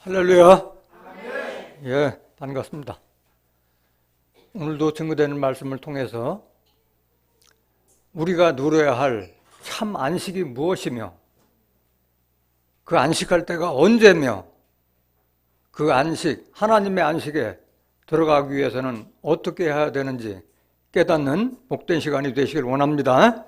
할렐루야. 예, 반갑습니다. 오늘도 증거되는 말씀을 통해서 우리가 누려야 할 참 안식이 무엇이며 그 안식할 때가 언제며 그 안식, 하나님의 안식에 들어가기 위해서는 어떻게 해야 되는지 깨닫는 복된 시간이 되시길 원합니다.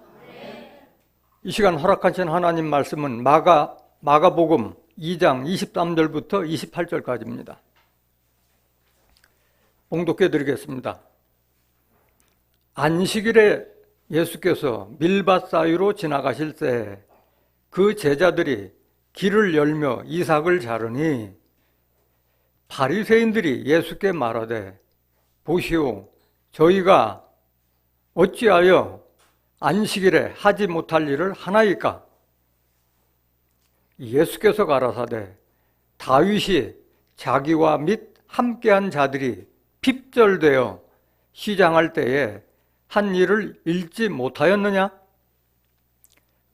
이 시간 허락하신 하나님 말씀은 마가복음 2장 23절부터 28절까지입니다. 봉독해 드리겠습니다. 안식일에 예수께서 밀밭 사이로 지나가실 때 그 제자들이 길을 열며 이삭을 자르니 바리새인들이 예수께 말하되 보시오, 저희가 어찌하여 안식일에 하지 못할 일을 하나이까? 예수께서 가라사대 다윗이 자기와 및 함께한 자들이 핍절되어 시장할 때에 한 일을 잃지 못하였느냐?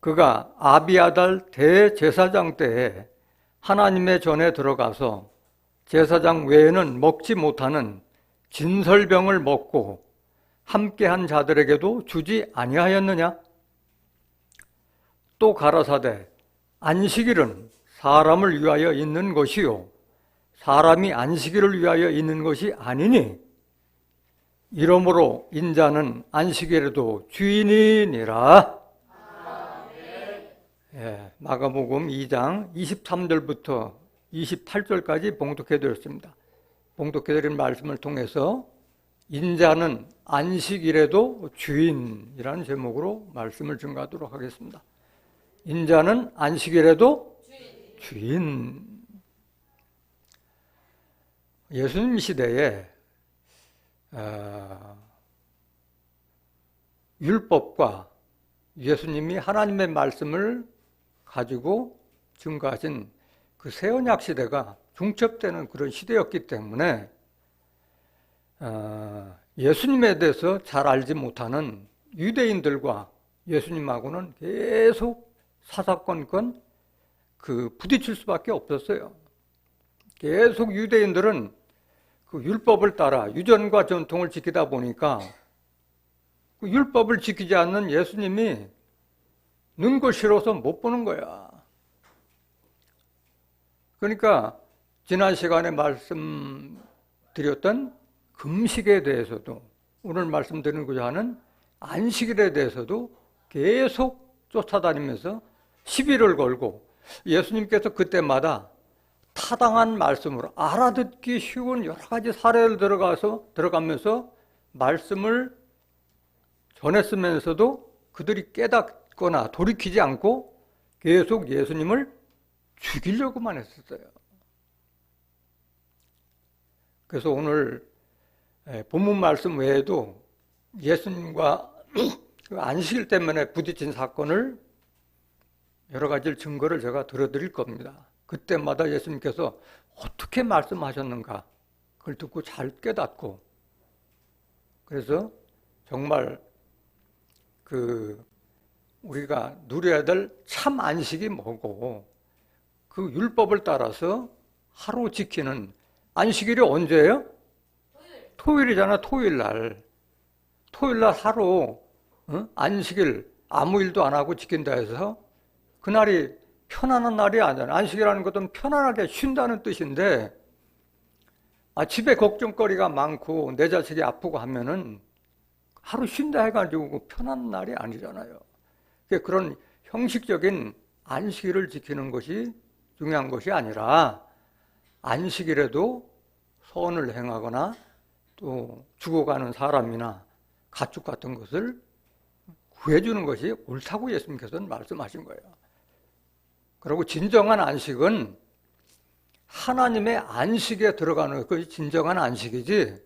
그가 아비아달 대제사장 때에 하나님의 전에 들어가서 제사장 외에는 먹지 못하는 진설병을 먹고 함께한 자들에게도 주지 아니하였느냐? 또 가라사대 안식일은 사람을 위하여 있는 것이요 사람이 안식일을 위하여 있는 것이 아니니 이러므로 인자는 안식일에도 주인이니라. 예, 마가복음 2장 23절부터 28절까지 봉독해 드렸습니다. 봉독해 드린 말씀을 통해서 인자는 안식일에도 주인이라는 제목으로 말씀을 증거하도록 하겠습니다. 인자는 안식일에도 주인. 예수님 시대에 율법과 예수님이 하나님의 말씀을 가지고 증거하신 그 새 언약 시대가 중첩되는 그런 시대였기 때문에 예수님에 대해서 잘 알지 못하는 유대인들과 예수님하고는 계속 사사건건 부딪힐 수밖에 없었어요. 계속 유대인들은 그 율법을 따라 유전과 전통을 지키다 보니까 그 율법을 지키지 않는 예수님이 눈거 싫어서 못 보는 거야. 그러니까 지난 시간에 말씀드렸던 금식에 대해서도 오늘 말씀드리고자 하는 안식일에 대해서도 계속 쫓아다니면서 시비를 걸고 예수님께서 그때마다 타당한 말씀으로 알아듣기 쉬운 여러 가지 사례를 들어가면서 말씀을 전했으면서도 그들이 깨닫거나 돌이키지 않고 계속 예수님을 죽이려고만 했었어요. 그래서 오늘 본문 말씀 외에도 예수님과 안식일 때문에 부딪힌 사건을 여러 가지 증거를 제가 들어드릴 겁니다. 그때마다 예수님께서 어떻게 말씀하셨는가 그걸 듣고 잘 깨닫고 그래서 정말 우리가 누려야 될 참 안식이 뭐고 그 율법을 따라서 하루 지키는 안식일이 언제예요? 토요일이잖아. 토요일날 하루 안식일 아무 일도 안 하고 지킨다 해서 그날이 편안한 날이 아니잖아. 안식이라는 것은 편안하게 쉰다는 뜻인데 집에 걱정거리가 많고 내 자식이 아프고 하면은 하루 쉰다 해가지고 편안한 날이 아니잖아요. 그런 형식적인 안식일을 지키는 것이 중요한 것이 아니라 안식일에도 선을 행하거나 또 죽어가는 사람이나 가축 같은 것을 구해주는 것이 옳다고 예수님께서는 말씀하신 거예요. 그리고 진정한 안식은 하나님의 안식에 들어가는 것이 진정한 안식이지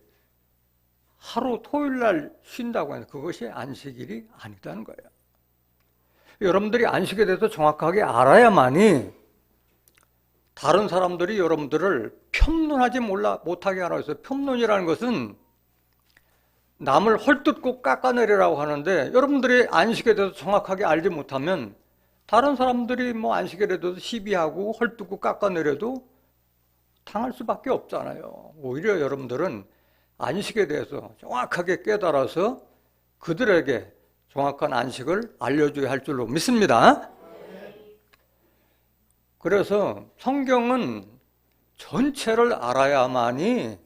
하루 토요일날 쉰다고 해서 그것이 안식일이 아니다는 거예요. 여러분들이 안식에 대해서 정확하게 알아야만이 다른 사람들이 여러분들을 편론하지 못하게 하라고 해서 편론이라는 것은 남을 헐뜯고 깎아내리라고 하는데 여러분들이 안식에 대해서 정확하게 알지 못하면 다른 사람들이 안식일에 대해서 시비하고 헐뜯고 깎아내려도 상할 수밖에 없잖아요. 오히려 여러분들은 안식에 대해서 정확하게 깨달아서 그들에게 정확한 안식을 알려줘야 할 줄로 믿습니다. 그래서 성경은 전체를 알아야만이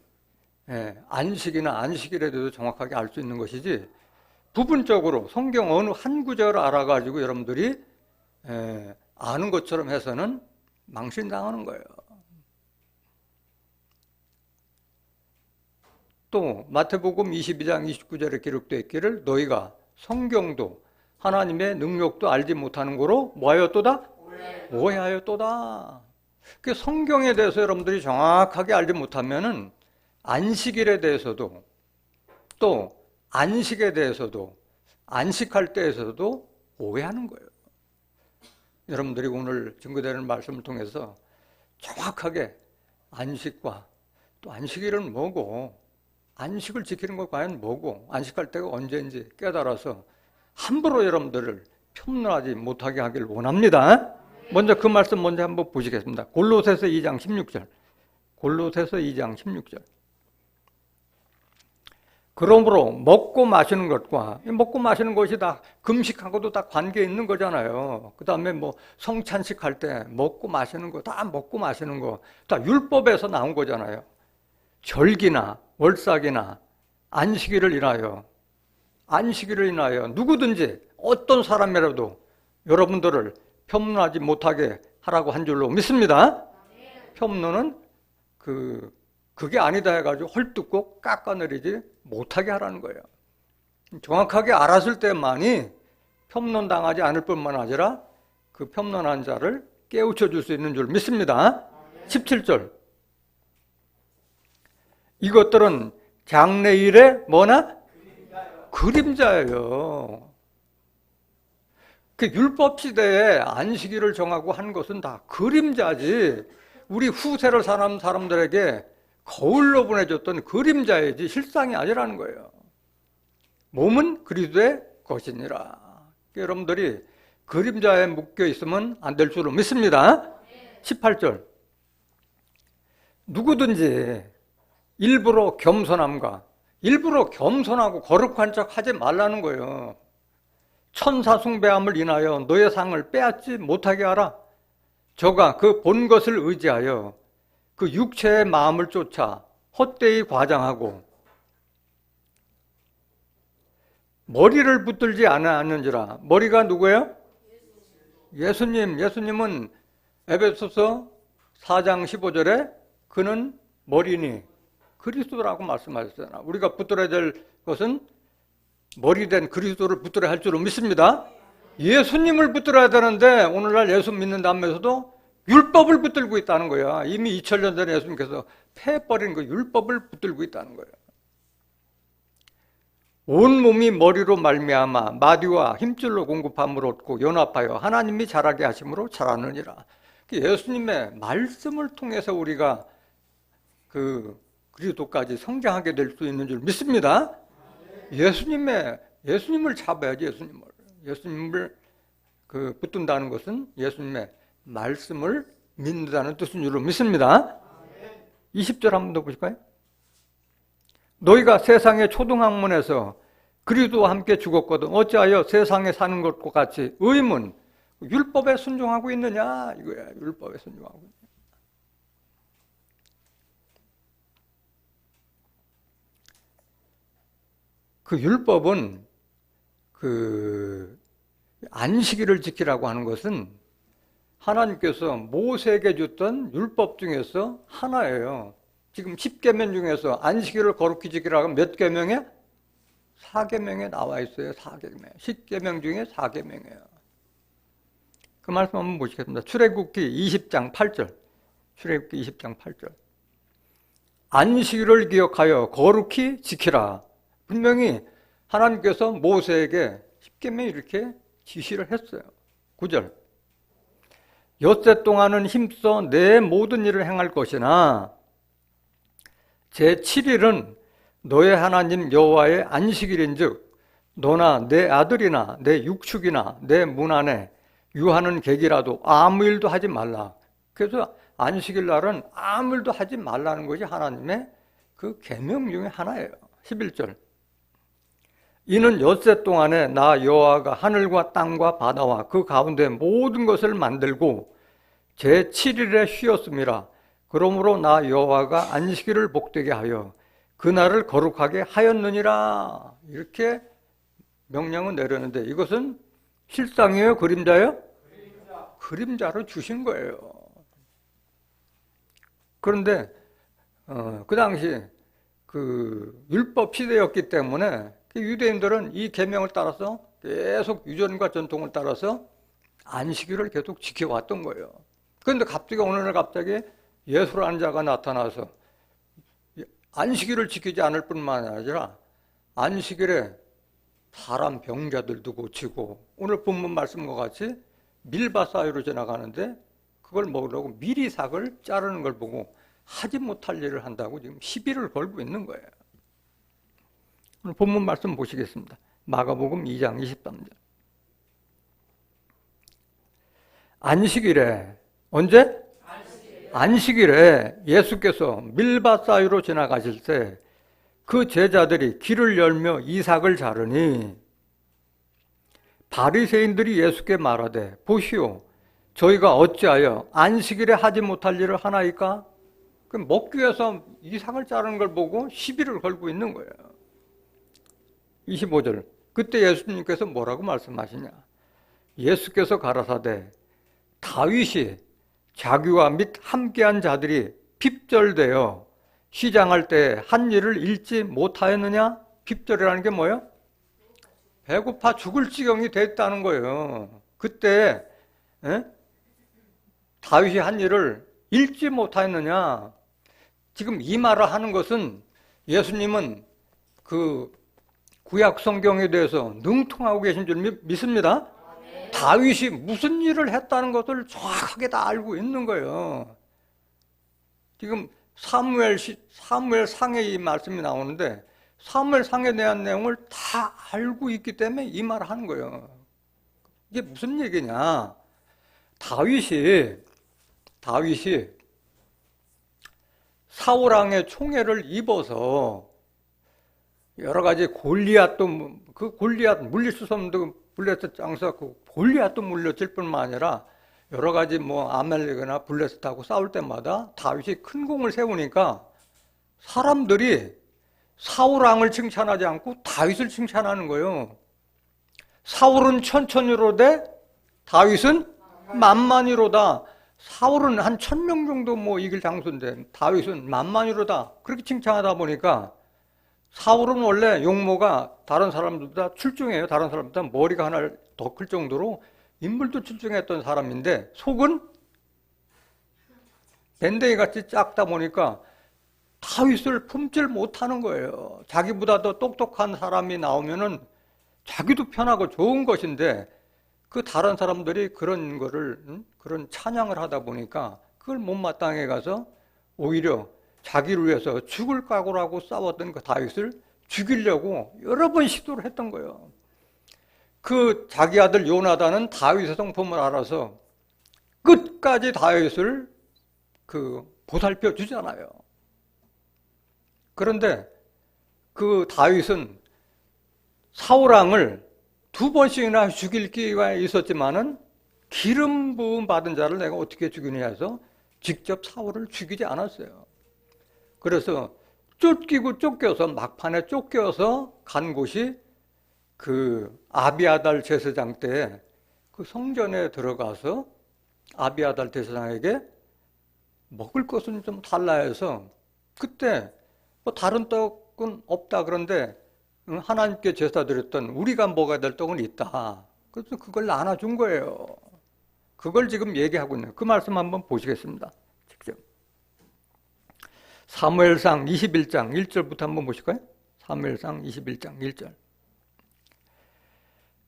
안식이나 안식일에 대해서 정확하게 알 수 있는 것이지, 부분적으로 성경 어느 한 구절을 알아가지고 여러분들이 아는 것처럼 해서는 망신당하는 거예요. 또 마태복음 22장 29절에 기록되어 있기를 너희가 성경도 하나님의 능력도 알지 못하는 거로 뭐하였도다? 오해하였도다. 그 성경에 대해서 여러분들이 정확하게 알지 못하면은 안식일에 대해서도 또 안식에 대해서도 안식할 때에서도 오해하는 거예요. 여러분들이 오늘 증거되는 말씀을 통해서 정확하게 안식과 또 안식일은 뭐고 안식을 지키는 것 과연 뭐고 안식할 때가 언제인지 깨달아서 함부로 여러분들을 폄훼하지 못하게 하길 원합니다. 먼저 그 말씀 먼저 한번 보시겠습니다. 골로새서 2장 16절. 골로새서 2장 16절. 그러므로 먹고 마시는 것과 먹고 마시는 것이 다 금식하고도 다 관계 있는 거잖아요. 그 다음에 뭐 성찬식 할 때 먹고 마시는 거 다 먹고 마시는 거 다 율법에서 나온 거잖아요. 절기나 월삭이나 안식일을 인하여 누구든지 어떤 사람이라도 여러분들을 폄훼하지 못하게 하라고 한 줄로 믿습니다. 폄훼는 그게 아니다 해가지고 헐뜯고 깎아내리지 못하게 하라는 거예요. 정확하게 알았을 때만이 폄훼당하지 않을 뿐만 아니라 그 폄훼한 자를 깨우쳐 줄 수 있는 줄 믿습니다. 17절. 이것들은 장래일의 뭐나? 그림자예요. 그 율법 시대에 안식일을 정하고 한 것은 다 그림자지, 우리 후세를 사는 사람들에게 거울로 보내줬던 그림자이지 실상이 아니라는 거예요. 몸은 그리스도의 것이니라. 여러분들이 그림자에 묶여 있으면 안 될 줄로 믿습니다. 18절. 누구든지 일부러 겸손하고 거룩한 척 하지 말라는 거예요. 천사 숭배함을 인하여 너의 상을 빼앗지 못하게 하라. 저가 그 본 것을 의지하여 그 육체의 마음을 쫓아 헛되이 과장하고 머리를 붙들지 않았는지라. 머리가 누구예요? 예수님은 에베소서 4장 15절에 그는 머리니 그리스도라고 말씀하셨잖아요. 우리가 붙들어야 될 것은 머리된 그리스도를 붙들어야 할 줄로 믿습니다. 예수님을 붙들어야 되는데 오늘날 예수 믿는다면서도 율법을 붙들고 있다는 거야. 이미 2000년 전에 예수님께서 폐해버린 그 율법을 붙들고 있다는 거예요. 온 몸이 머리로 말미암아 마디와 힘줄로 공급함을 얻고 연합하여 하나님이 자라게 하심으로 자라느니라. 예수님의 말씀을 통해서 우리가 그리스도까지 성장하게 될 수 있는 줄 믿습니다. 예수님을 잡아야지. 예수님을 붙든다는 것은 예수님의 말씀을 믿는다는 뜻인 줄로 믿습니다. 20절 한 번 더 보실까요? 너희가 세상의 초등학문에서 그리스도와 함께 죽었거든 어찌하여 세상에 사는 것과 같이 의문 율법에 순종하고 있느냐 이거야. 율법에 순종하고 있느냐. 그 율법은 안식일을 지키라고 하는 것은 하나님께서 모세에게 줬던 율법 중에서 하나예요. 지금 10계명 중에서 안식일을 거룩히 지키라고 몇 계명에? 4계명에 나와 있어요. 4계명. 10계명 중에 4계명이에요. 그 말씀 한번 보시겠습니다. 출애굽기 20장 8절. 출애굽기 20장 8절. 안식일을 기억하여 거룩히 지키라. 분명히 하나님께서 모세에게 10계명 이렇게 지시를 했어요. 9절. 엿새 동안은 힘써 내 모든 일을 행할 것이나 제7일은 너의 하나님 여호와의 안식일인즉 너나 내 아들이나 내 육축이나 내 문 안에 유하는 객이라도 아무 일도 하지 말라. 그래서 안식일 날은 아무 일도 하지 말라는 것이 하나님의 그 계명 중에 하나예요. 11절. 이는 엿새 동안에 나 여호와가 하늘과 땅과 바다와 그 가운데 모든 것을 만들고 제7일에 쉬었음이라. 그러므로 나 여호와가 안식일을 복되게 하여 그날을 거룩하게 하였느니라. 이렇게 명령을 내렸는데 이것은 실상이에요? 그림자예요? 그림자로 주신 거예요. 그런데 그 당시 그 율법 시대였기 때문에 유대인들은 이 계명을 따라서 계속 유전과 전통을 따라서 안식일을 계속 지켜왔던 거예요. 그런데 갑자기 어느 날 갑자기 예수라는 자가 나타나서 안식일을 지키지 않을 뿐만 아니라 안식일에 사람 병자들도 고치고 오늘 본문 말씀과 같이 밀밭 사이로 지나가는데 그걸 먹으려고 미리삭을 자르는 걸 보고 하지 못할 일을 한다고 지금 시비를 걸고 있는 거예요. 오늘 본문 말씀 보시겠습니다. 마가복음 2장 23절. 안식일에 언제? 안식일에 예수께서 밀밭 사이로 지나가실 때 그 제자들이 길을 열며 이삭을 자르니 바리새인들이 예수께 말하되 보시오 저희가 어찌하여 안식일에 하지 못할 일을 하나이까? 먹기 위해서 이삭을 자르는 걸 보고 시비를 걸고 있는 거예요. 25절. 그때 예수님께서 뭐라고 말씀하시냐? 예수께서 가라사대 다윗이 자기와 및 함께한 자들이 핍절되어 시장할 때 한 일을 잃지 못하였느냐? 핍절이라는 게 뭐예요? 배고파 죽을 지경이 됐다는 거예요. 그때 다윗이 한 일을 잃지 못하였느냐? 지금 이 말을 하는 것은 예수님은 그 구약 성경에 대해서 능통하고 계신 줄 믿습니다. 다윗이 무슨 일을 했다는 것을 정확하게 다 알고 있는 거예요. 지금 사무엘 상에 이 말씀이 나오는데 사무엘 상에 대한 내용을 다 알고 있기 때문에 이 말을 하는 거예요. 이게 무슨 얘기냐? 다윗이 사울 왕의 총애를 입어서 여러 가지 골리앗도 그 골리앗 물릴 수 없는 블레셋 장사 그 골리앗도 물렸을 뿐만 아니라 여러 가지 아멜렉이나 블레셋하고 싸울 때마다 다윗이 큰 공을 세우니까 사람들이 사울 왕을 칭찬하지 않고 다윗을 칭찬하는 거예요. 사울은 천천히로되 다윗은 만만히로다. 사울은 한 1000명 정도 이길 장수인데 다윗은 만만히로다. 그렇게 칭찬하다 보니까 사울은 원래 용모가 다른 사람들보다 출중해요. 다른 사람보다 머리가 하나 더 클 정도로 인물도 출중했던 사람인데 속은 밴댕이같이 작다 보니까 다윗을 품질 못하는 거예요. 자기보다 더 똑똑한 사람이 나오면은 자기도 편하고 좋은 것인데 그 다른 사람들이 그런 거를 그런 찬양을 하다 보니까 그걸 못마땅해 가서 오히려 자기를 위해서 죽을 각오를 하고 싸웠던 그 다윗을 죽이려고 여러 번 시도를 했던 거예요. 그 자기 아들 요나단은 다윗의 성품을 알아서 끝까지 다윗을 보살펴 주잖아요. 그런데 그 다윗은 사울 왕을 2번씩이나 죽일 기회가 있었지만은 기름 부음 받은 자를 내가 어떻게 죽이느냐 해서 직접 사울을 죽이지 않았어요. 그래서 쫓겨서 막판에 쫓겨서 간 곳이 그 아비아달 제사장 때 그 성전에 들어가서 아비아달 제사장에게 먹을 것은 좀 달라 해서 그때 다른 떡은 없다 그런데 하나님께 제사 드렸던 우리가 먹어야 될 떡은 있다. 그래서 그걸 나눠준 거예요. 그걸 지금 얘기하고 있네요. 그 말씀 한번 보시겠습니다. 직접. 사무엘상 21장 1절부터 한번 보실까요? 사무엘상 21장 1절.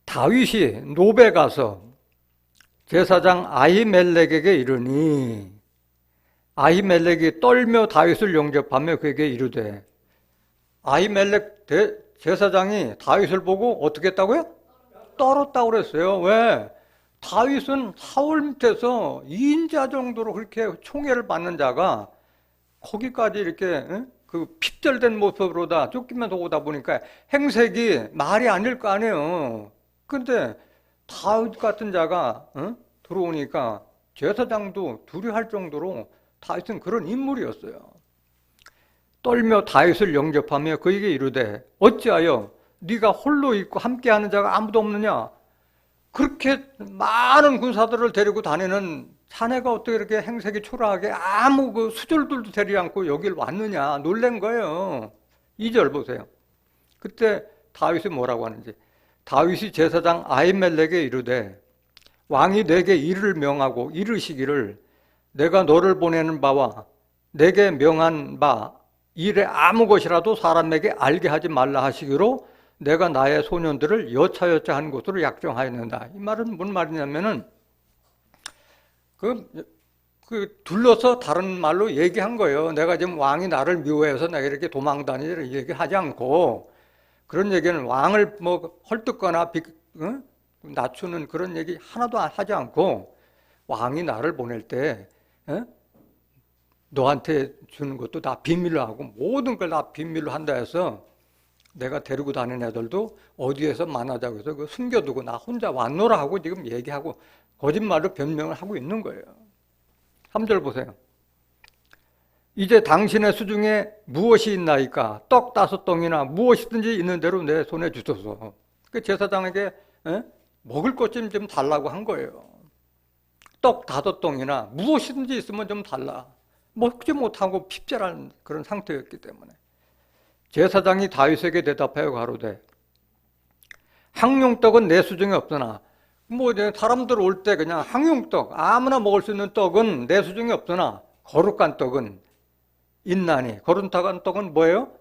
다윗이 노베 가서 제사장 아히멜렉에게 이르니 아히멜렉이 떨며 다윗을 영접하며 그에게 이르되 아히멜렉 제사장이 다윗을 보고 어떻게 했다고요? 떨었다고 그랬어요. 왜? 다윗은 사울 밑에서 2인자 정도로 그렇게 총애를 받는 자가 거기까지 이렇게 그 핍절된 모습으로 다 쫓기면서 오다 보니까 행색이 말이 아닐 거 아니에요. 근데 다윗 같은 자가 들어오니까 제사장도 두려워할 정도로 다윗은 그런 인물이었어요. 떨며 다윗을 영접하며 그에게 이르되 어찌하여 네가 홀로 있고 함께하는 자가 아무도 없느냐? 그렇게 많은 군사들을 데리고 다니는 자네가 어떻게 이렇게 행색이 초라하게 아무 그 수졸들도 데리지 않고 여길 왔느냐 놀란 거예요. 2절 보세요. 그때 다윗이 뭐라고 하는지. 다윗이 제사장 아히멜렉에게 이르되 왕이 내게 일을 명하고 이르시기를 내가 너를 보내는 바와 내게 명한 바 일에 아무 것이라도 사람에게 알게 하지 말라 하시기로 내가 나의 소년들을 여차여차 한 곳으로 약정하였는다. 이 말은 뭔 말이냐면은 둘러서 다른 말로 얘기한 거예요. 내가 지금 왕이 나를 미워해서 내가 이렇게 도망다니를 얘기하지 않고 그런 얘기는 왕을 뭐 헐뜯거나 낮추는 그런 얘기 하나도 하지 않고 왕이 나를 보낼 때 너한테 주는 것도 다 비밀로 하고 모든 걸 다 비밀로 한다 해서 내가 데리고 다니는 애들도 어디에서 만나자고 해서 숨겨두고 나 혼자 왔노라 하고 지금 얘기하고 거짓말로 변명을 하고 있는 거예요. 3절 보세요. 이제 당신의 수중에 무엇이 있나이까? 떡 5덩이나 무엇이든지 있는 대로 내 손에 주소서. 그 제사장에게 먹을 것 좀 달라고 한 거예요. 떡 5덩이나 무엇이든지 있으면 좀 달라. 먹지 못하고 핍절한 그런 상태였기 때문에 제사장이 다윗에게 대답하여 가로되 항용떡은 내 수중에 없으나 뭐 사람들 올 때 그냥 항용떡 아무나 먹을 수 있는 떡은 내 수중에 없으나 거룩한 떡은 있나니 거룩한 떡은 뭐예요?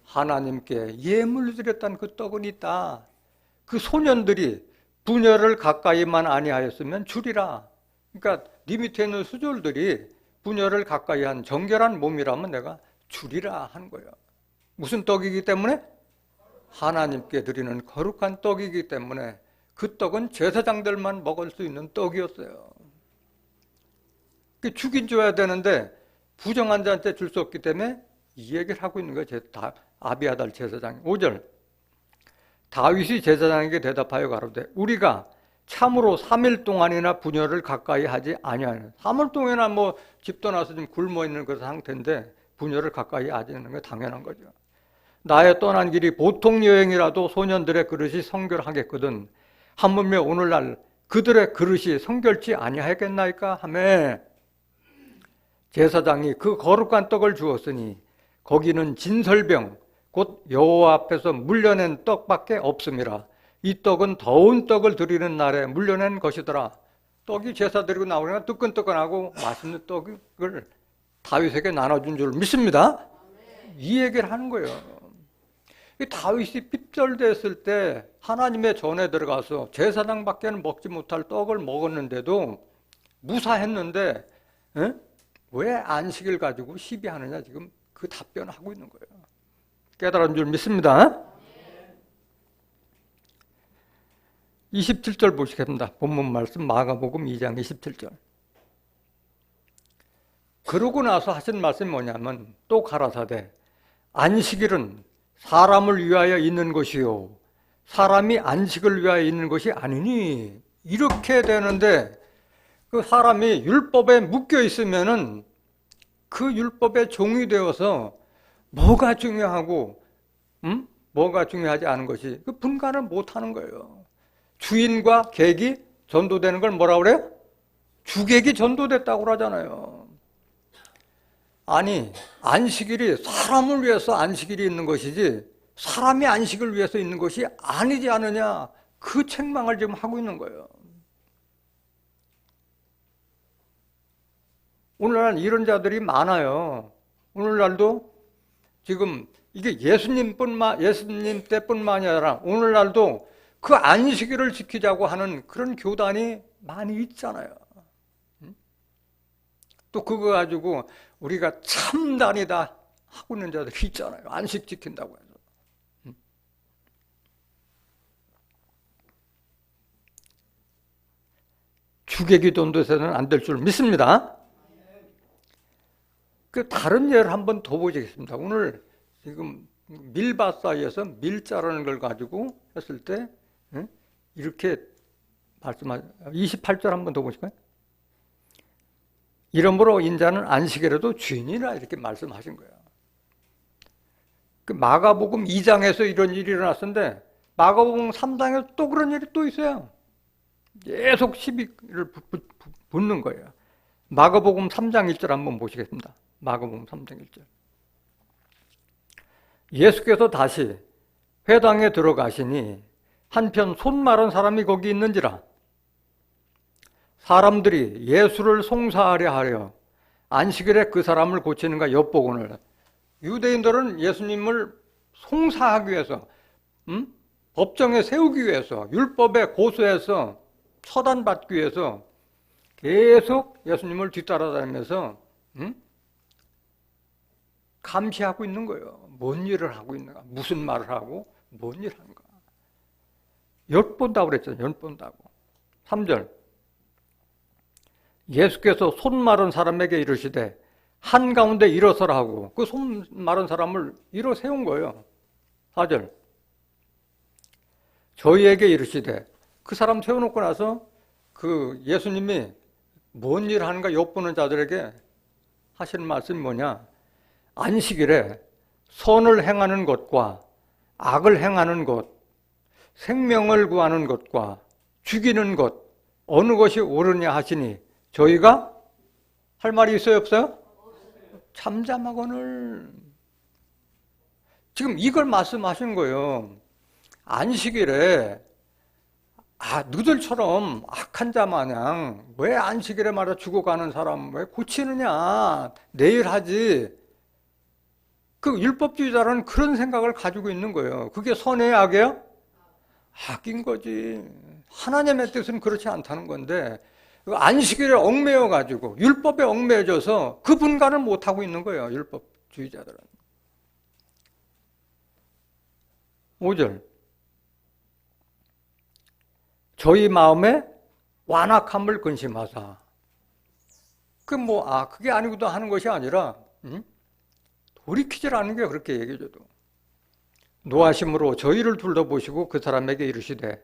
하나님께 예물 드렸던 그 떡은 있다. 그 소년들이 분열을 가까이만 아니하였으면 주리라. 그러니까 네 밑에 있는 수졸들이 분열을 가까이 한 정결한 몸이라면 내가 주리라 한 거예요. 무슨 떡이기 때문에? 하나님께 드리는 거룩한 떡이기 때문에 그 떡은 제사장들만 먹을 수 있는 떡이었어요. 주긴 줘야 되는데 부정한 자한테 줄 수 없기 때문에 이 얘기를 하고 있는 거예요. 아비아달 제사장이. 5절 다윗이 제사장에게 대답하여 가로되 우리가 참으로 3일 동안이나 분열을 가까이 하지 아니하는 3일 동안이나 뭐 집 떠나서 좀 굶어 있는 그런 상태인데 분열을 가까이 하지 않는 게 당연한 거죠. 나의 떠난 길이 보통 여행이라도 소년들의 그릇이 성결하겠거든 하물며 오늘날 그들의 그릇이 성결치 아니하겠나이까 하며 제사장이 그 거룩한 떡을 주었으니 거기는 진설병 곧 여호와 앞에서 물려낸 떡밖에 없음이라. 이 떡은 더운 떡을 드리는 날에 물려낸 것이더라. 떡이 제사 드리고 나오니까 뜨끈뜨끈하고 맛있는 떡을 다윗에게 나눠준 줄 믿습니다. 이 얘기를 하는 거예요. 다윗이 핍절됐을 때 하나님의 전에 들어가서 제사장밖에는 먹지 못할 떡을 먹었는데도 무사했는데 왜 안식을 가지고 시비하느냐 지금 그 답변을 하고 있는 거예요. 깨달은 줄 믿습니다. 27절 보시겠습니다. 본문 말씀 마가복음 2장 27절. 그러고 나서 하신 말씀이 뭐냐면 또 가라사대 안식일은 사람을 위하여 있는 것이요 사람이 안식을 위하여 있는 것이 아니니 이렇게 되는데 그 사람이 율법에 묶여 있으면은 그 율법에 종이 되어서 뭐가 중요하고 뭐가 중요하지 않은 것이 그 분간을 못하는 거예요. 주인과 객이 전도되는 걸 뭐라고 그래요? 주객이 전도됐다고 그러잖아요. 아니 안식일이 사람을 위해서 안식일이 있는 것이지 사람이 안식을 위해서 있는 것이 아니지 않느냐 그 책망을 지금 하고 있는 거예요. 오늘날 이런 자들이 많아요. 오늘날도 지금 이게 예수님 때뿐만이 아니라 오늘날도 그 안식일을 지키자고 하는 그런 교단이 많이 있잖아요. 또 그거 가지고 우리가 참단이다 하고 있는 자들이 있잖아요. 안식 지킨다고 해서. 주객이 돈도서는 안 될 줄 믿습니다. 그 다른 예를 한번 더 보시겠습니다. 오늘 지금 밀밭 사이에서 밀 자라는 걸 가지고 했을 때 이렇게 말씀하죠. 28절 한번 더 보실까요? 이러므로 인자는 안식일에도 주인이라 이렇게 말씀하신 거예요. 그 마가복음 2장에서 이런 일이 일어났었는데 마가복음 3장에서 또 그런 일이 또 있어요. 계속 시비를 붙는 거예요. 마가복음 3장 1절 한번 보시겠습니다. 마가복음 3장 1절. 예수께서 다시 회당에 들어가시니 한편 손 마른 사람이 거기 있는지라 사람들이 예수를 송사하려 하려 안식일에 그 사람을 고치는가 엿보고는 유대인들은 예수님을 송사하기 위해서 법정에 세우기 위해서 율법에 고소해서 처단받기 위해서 계속 예수님을 뒤따라다니면서 감시하고 있는 거예요. 뭔 일을 하고 있는가, 무슨 말을 하고 뭔 일을 하는가. 엿본다고 그랬잖아요. 엿본다고. 3절 예수께서 손 마른 사람에게 이르시되 한가운데 일어서라 하고 그 손 마른 사람을 일어 세운 거예요. 4절 저희에게 이르시되 그 사람 세워놓고 나서 그 예수님이 뭔 일을 하는가 엿보는 자들에게 하시는 말씀이 뭐냐. 안식일에 선을 행하는 것과 악을 행하는 것, 생명을 구하는 것과 죽이는 것 어느 것이 옳으냐 하시니 저희가 할 말이 있어요 없어요? 잠잠하거늘. 지금 이걸 말씀하시는 거예요. 안식일에 너희들처럼 악한 자 마냥 왜 안식일에 말이야 죽어가는 사람 왜 고치느냐 내일 하지. 그 율법주의자는 그런 생각을 가지고 있는 거예요. 그게 선의 악이에요? 악인 거지. 하나님의 뜻은 그렇지 않다는 건데 안식일에 얽매여 가지고 율법에 얽매여져서 그 분간을 못하고 있는 거예요. 율법주의자들은. 5절 저희 마음에 완악함을 근심하사. 그게 아니고도 하는 것이 아니라 돌이키지라는 게 그렇게 얘기해줘도 노하심으로 저희를 둘러보시고 그 사람에게 이르시되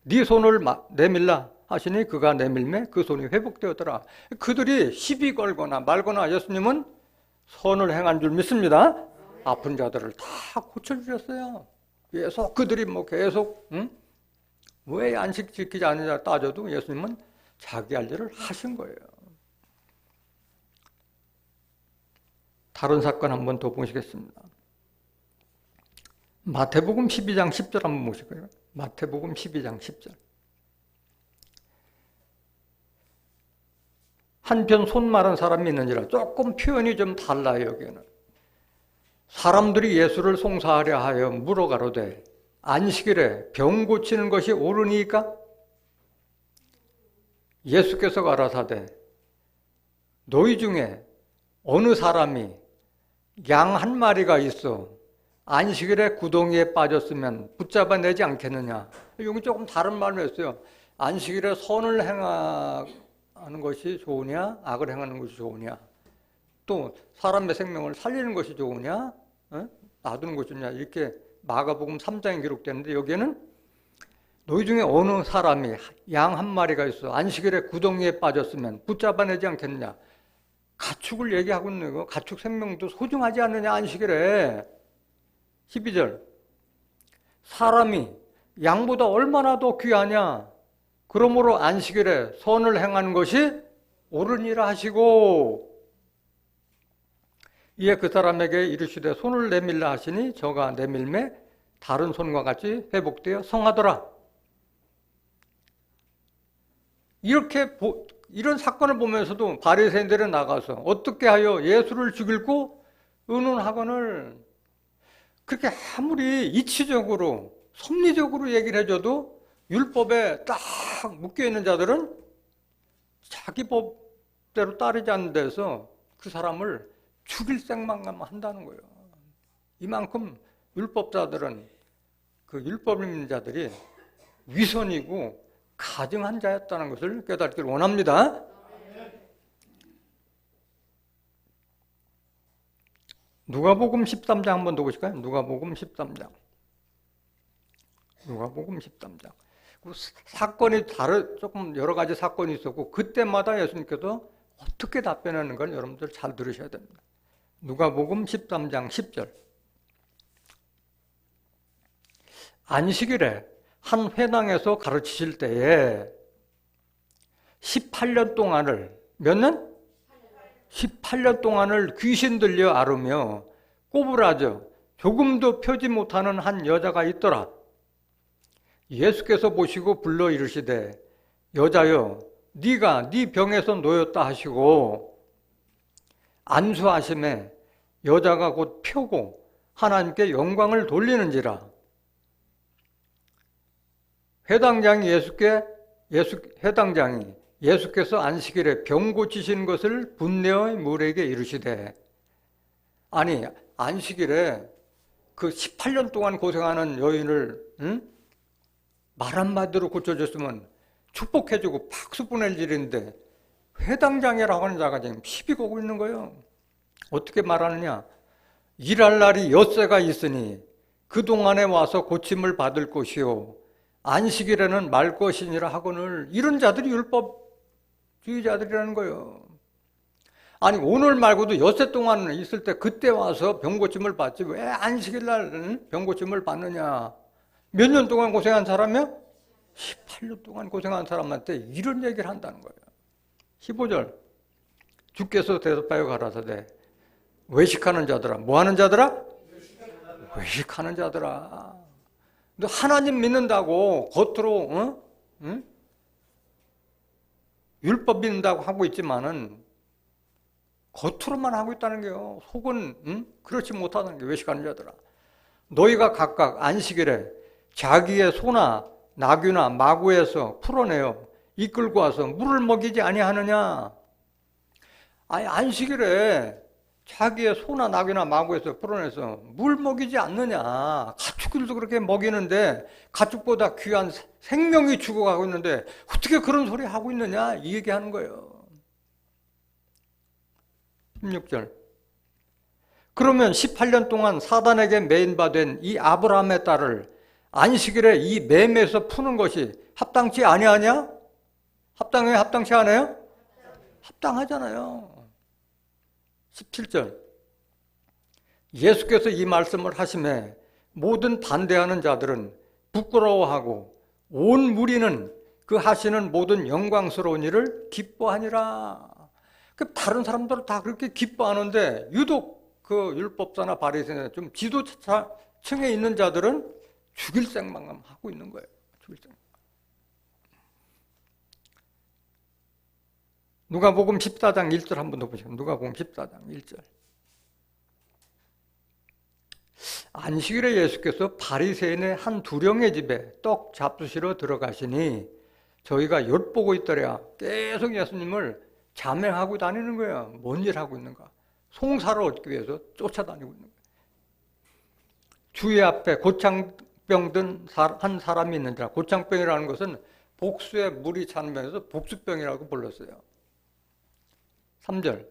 네 손을 내밀라 하시니 그가 내밀매 그 손이 회복되었더라. 그들이 시비 걸거나 말거나 예수님은 선을 행한 줄 믿습니다. 아픈 자들을 다 고쳐주셨어요. 계속 그들이 계속 왜 안식 지키지 않느냐 따져도 예수님은 자기 할 일을 하신 거예요. 다른 사건 한번 더 보시겠습니다. 마태복음 12장 10절 한번 보실까요? 마태복음 12장 10절. 한편 손 마른 사람이 있느니라. 조금 표현이 좀 달라요. 여기는 사람들이 예수를 송사하려 하여 물어가로되 안식일에 병 고치는 것이 옳으니까? 예수께서 가라사대 너희 중에 어느 사람이 양 한 마리가 있어 안식일에 구덩이에 빠졌으면 붙잡아내지 않겠느냐. 여기 조금 다른 말을 했어요. 안식일에 선을 행하는 것이 좋으냐 악을 행하는 것이 좋으냐, 또 사람의 생명을 살리는 것이 좋으냐 놔두는 것이 좋으냐, 이렇게 마가복음 3장에 기록되는데 여기에는 너희 중에 어느 사람이 양 한 마리가 있어 안식일에 구덩이에 빠졌으면 붙잡아내지 않겠느냐. 가축을 얘기하고 있는 거. 가축 생명도 소중하지 않느냐 안식일에. 12절 사람이 양보다 얼마나 더 귀하냐. 그러므로 안식일에 선을 행하는 것이 옳으니라 하시고 이에 그 사람에게 이르시되 손을 내밀라 하시니 저가 내밀매 다른 손과 같이 회복되어 성하더라. 이런 사건을 보면서도 바리새인들이 나가서 어떻게 하여 예수를 죽이고 의논하거늘. 그렇게 아무리 이치적으로 섭리적으로 얘기를 해줘도 율법에 딱 묶여있는 자들은 자기 법대로 따르지 않는 데서 그 사람을 죽일 생각만 한다는 거예요. 이만큼 율법자들은 그 율법 있는 자들이 위선이고 가증한 자였다는 것을 깨닫기를 원합니다. 누가복음 13장 한번 더 보실까요? 누가복음 13장. 누가복음 13장. 사건이 조금 여러 가지 사건이 있었고 그때마다 예수님께서 어떻게 답변하는 걸 여러분들 잘 들으셔야 됩니다. 누가복음 13장 10절. 안식일에 한 회당에서 가르치실 때에 18년 동안을 몇 년? 18년 동안을 귀신 들려 앓으며 꼬부라져 조금도 펴지 못하는 한 여자가 있더라. 예수께서 보시고 불러 이르시되 여자여 네가 네 병에서 놓였다 하시고 안수하심에 여자가 곧 펴고 하나님께 영광을 돌리는지라. 회당장이 예수께서 안식일에 병 고치신 것을 분내의 물에게 이르시되, 아니 안식일에 그 18년 동안 고생하는 여인을 말 한마디로 고쳐줬으면 축복해주고 박수 보낼 일인데 회당장이라고 하는 자가 지금 시비 거고 있는 거예요. 어떻게 말하느냐? 일할 날이 엿새가 있으니 그동안에 와서 고침을 받을 것이요 안식일에는 말 것이니라 하거늘. 이런 자들이 율법주의자들이라는 거예요. 아니 오늘 말고도 엿새 동안 있을 때 그때 와서 병고침을 받지 왜 안식일 날 병고침을 받느냐. 몇 년 동안 고생한 사람이야? 18년 동안 고생한 사람한테 이런 얘기를 한다는 거예요. 15절. 주께서 대답하여 가라사대 외식하는 자들아. 뭐 하는 자들아? 외식하는 자들아. 너 하나님 믿는다고 겉으로 율법 믿는다고 하고 있지만은 겉으로만 하고 있다는 게요. 속은 그렇지 못하다는 게 외식하는 자들아. 너희가 각각 안식일에 자기의 소나 나귀나 마구에서 풀어내어 이끌고 와서 물을 먹이지 아니하느냐. 아니 안식일에 자기의 소나 나귀나 마구에서 풀어내서 물 먹이지 않느냐. 가축들도 그렇게 먹이는데 가축보다 귀한 생명이 죽어가고 있는데 어떻게 그런 소리 하고 있느냐 이 얘기하는 거예요. 16절. 그러면 18년 동안 사단에게 매인받은 이 아브라함의 딸을 안식일에 이 매매에서 푸는 것이 합당치 아니하냐? 합당해? 합당치 않아요? 합당하잖아요. 17절. 예수께서 이 말씀을 하심에 모든 반대하는 자들은 부끄러워하고 온 무리는 그 하시는 모든 영광스러운 일을 기뻐하니라. 다른 사람들은 다 그렇게 기뻐하는데 유독 그 율법사나 바리새인 좀 지도층에 있는 자들은 죽일 생각만 하고 있는 거예요. 죽일 생각. 누가복음 14장 1절 한번 더 보시죠. 누가복음 14장 1절. 안식일에 예수께서 바리새인의 한 두령의 집에 떡 잡수시러 들어가시니 저희가 엿보고 있더랴. 계속 예수님을 자명하고 다니는 거예요. 뭔 일 하고 있는가? 송사를 얻기 위해서 쫓아다니고 있는 거예요. 주의 앞에 고창병 든 한 사람이 있는지라. 고창병이라는 것은 복수에 물이 차는 병에서 복수병이라고 불렀어요. 3절.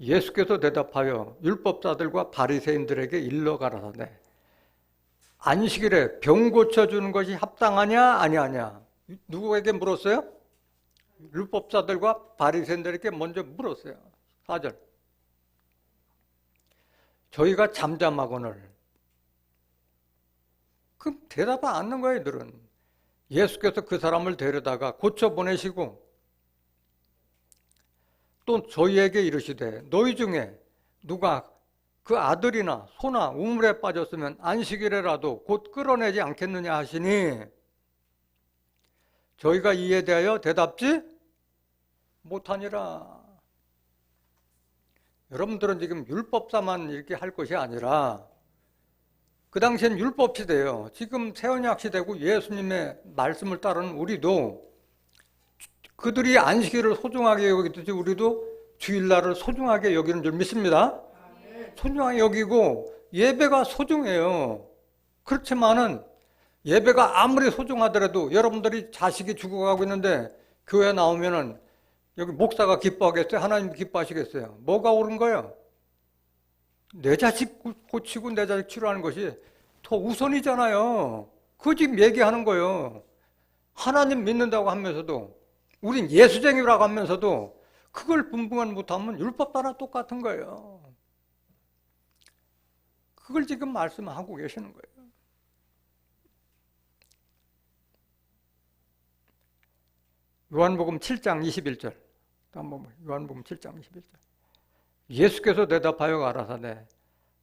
예수께서 대답하여 율법자들과 바리새인들에게 일러 가라사대 안식일에 병 고쳐주는 것이 합당하냐 아니하냐. 누구에게 물었어요? 율법자들과 바리새인들에게 먼저 물었어요. 4절. 저희가 잠잠하거늘. 그럼 대답을 안 하는 거예요. 이들은. 예수께서 그 사람을 데려다가 고쳐 보내시고 또 저희에게 이르시되 너희 중에 누가 그 아들이나 소나 우물에 빠졌으면 안식일에라도 곧 끌어내지 않겠느냐 하시니 저희가 이에 대하여 대답지 못하니라. 여러분들은 지금 율법사만 이렇게 할 것이 아니라 그 당시엔 율법 시대예요. 지금 새언약 시대고 예수님의 말씀을 따르는 우리도 그들이 안식일을 소중하게 여기듯이 우리도 주일날을 소중하게 여기는 줄 믿습니다. 소중하게 여기고 예배가 소중해요. 그렇지만은 예배가 아무리 소중하더라도 여러분들이 자식이 죽어가고 있는데 교회 나오면은 여기 목사가 기뻐하겠어요? 하나님 기뻐하시겠어요? 뭐가 옳은 거예요? 내 자식 고치고 내 자식 치료하는 것이 더 우선이잖아요. 그거 지금 얘기하는 거예요. 하나님 믿는다고 하면서도 우린 예수쟁이라고 하면서도 그걸 분분한 못하면 율법 따라 똑같은 거예요. 그걸 지금 말씀하고 계시는 거예요. 요한복음 7장 21절. 한번 요한복음 7장 21절. 예수께서 대답하여 가라사대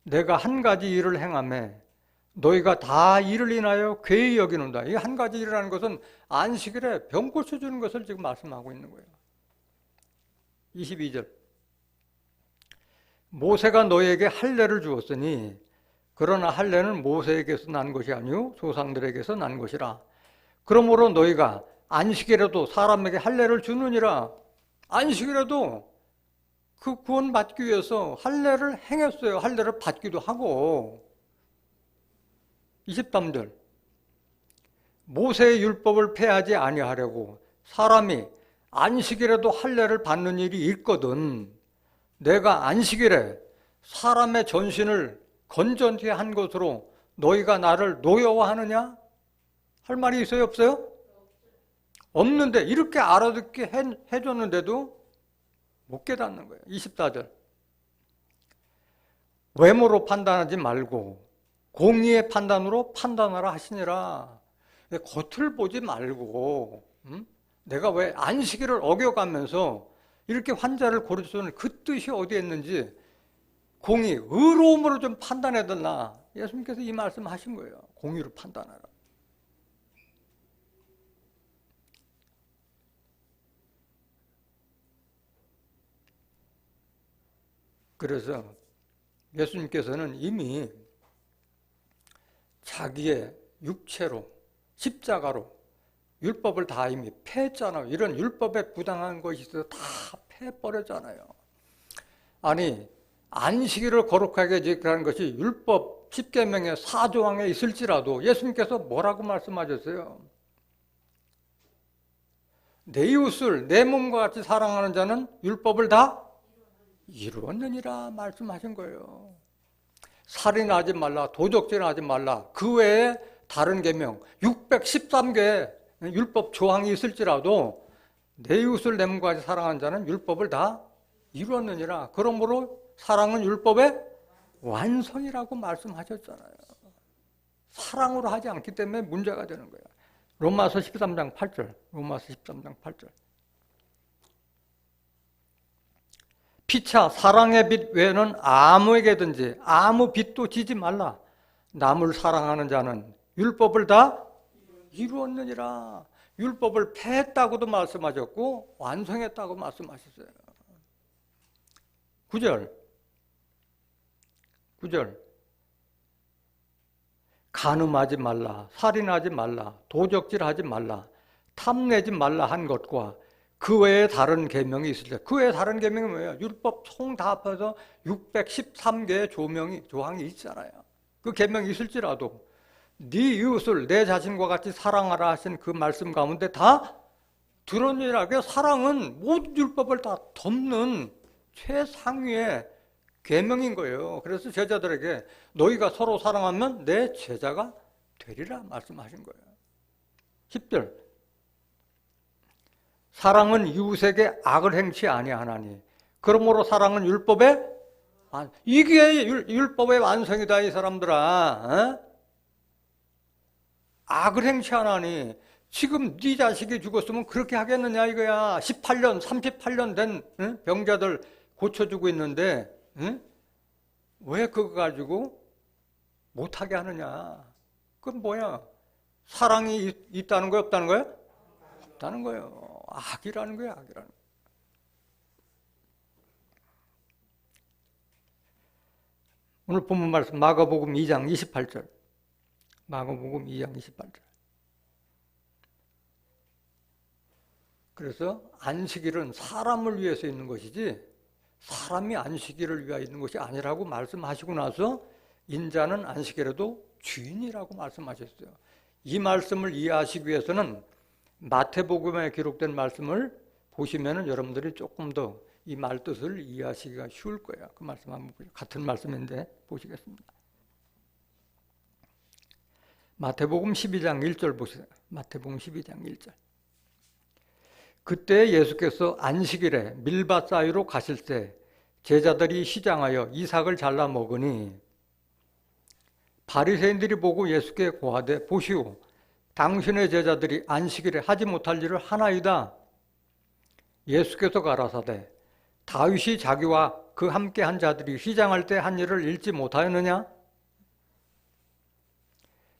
내가 한 가지 일을 행하매 너희가 다 이를 인하여 괴히 여기는다. 이 한 가지 일이라는 것은 안식일에 병 고쳐주는 것을 지금 말씀하고 있는 거예요. 22절. 모세가 너희에게 할례를 주었으니 그러나 할례는 모세에게서 난 것이 아니요 조상들에게서 난 것이라. 그러므로 너희가 안식일에도 사람에게 할례를 주느니라. 안식일에도 그 구원 받기 위해서 할례를 행했어요. 할례를 받기도 하고. 23절. 모세의 율법을 폐하지 아니하려고 사람이 안식일에도 할례를 받는 일이 있거든 내가 안식일에 사람의 전신을 건전케 한 것으로 너희가 나를 노여워하느냐? 할 말이 있어요? 없어요? 없는데 이렇게 알아듣게 해줬는데도 못 깨닫는 거예요. 24절. 외모로 판단하지 말고 공의의 판단으로 판단하라 하시니라. 겉을 보지 말고 내가 왜 안식일을 어겨가면서 이렇게 환자를 고쳐주는 그 뜻이 어디에 있는지 공의, 의로움으로 좀 판단해달라. 예수님께서 이 말씀 하신 거예요. 공의로 판단하라. 그래서 예수님께서는 이미 자기의 육체로 십자가로 율법을 다 이미 폐했잖아요. 이런 율법에 부당한 것이 있어서 다 폐해버렸잖아요. 아니 안식일을 거룩하게 지키라는 것이 율법 10계명의 4조항에 있을지라도 예수님께서 뭐라고 말씀하셨어요? 내 이웃을 내 몸과 같이 사랑하는 자는 율법을 다 이루었느니라 말씀하신 거예요. 살인하지 말라, 도적질하지 말라, 그 외에 다른 계명 613개 율법 조항이 있을지라도 내 이웃을 내 몸과 같이 사랑하는 자는 율법을 다 이루었느니라. 그러므로 사랑은 율법의 완성이라고 말씀하셨잖아요. 사랑으로 하지 않기 때문에 문제가 되는 거예요. 로마서 13장 8절. 로마서 13장 8절. 피차 사랑의 빚 외에는 아무에게든지 아무 빚도 지지 말라. 남을 사랑하는 자는 율법을 다 이루었느니라. 율법을 폐했다고도 말씀하셨고 완성했다고 말씀하셨어요. 9절. 간음하지 말라, 살인하지 말라, 도적질하지 말라, 탐내지 말라 한 것과 그 외에 다른 계명이 있을 때, 그 외에 다른 계명이 뭐예요? 율법 총 다 합해서 613개의 조항이 있잖아요. 그 계명이 있을지라도 네 이웃을 내 자신과 같이 사랑하라 하신 그 말씀 가운데 다 들었느니라. 사랑은 모든 율법을 다 덮는 최상위의 계명인 거예요. 그래서 제자들에게 너희가 서로 사랑하면 내 제자가 되리라 말씀하신 거예요. 10절. 사랑은 이웃에게 악을 행치 아니하나니 그러므로 사랑은 율법의 이게 율법의 완성이다 이 사람들아. 악을 행치 않으니 지금 네 자식이 죽었으면 그렇게 하겠느냐 이거야. 18년 38년 된 병자들 고쳐주고 있는데 왜 그거 가지고 못하게 하느냐. 그건 뭐야? 사랑이 있다는 거야 없다는 거야? 없다는 거예요. 악이라는 거야, 악이라는 거야. 오늘 본문 말씀 마가복음 2장 28절. 마가복음 2장 28절. 그래서 안식일은 사람을 위해서 있는 것이지 사람이 안식일을 위하여 있는 것이 아니라고 말씀하시고 나서 인자는 안식일에도 주인이라고 말씀하셨어요. 이 말씀을 이해하시기 위해서는 마태복음에 기록된 말씀을 보시면은 여러분들이 조금 더 이 말 뜻을 이해하시기가 쉬울 거예요. 그 말씀 한번 보세요. 같은 말씀인데 보시겠습니다. 마태복음 12장 1절 보세요. 마태복음 12장 1절. 그때 예수께서 안식일에 밀밭 사이로 가실 때 제자들이 시장하여 이삭을 잘라 먹으니 바리새인들이 보고 예수께 고하되 보시오 당신의 제자들이 안식일에 하지 못할 일을 하나이다. 예수께서 가라사대 다윗이 자기와 그 함께 한 자들이 시장할 때 한 일을 읽지 못하였느냐?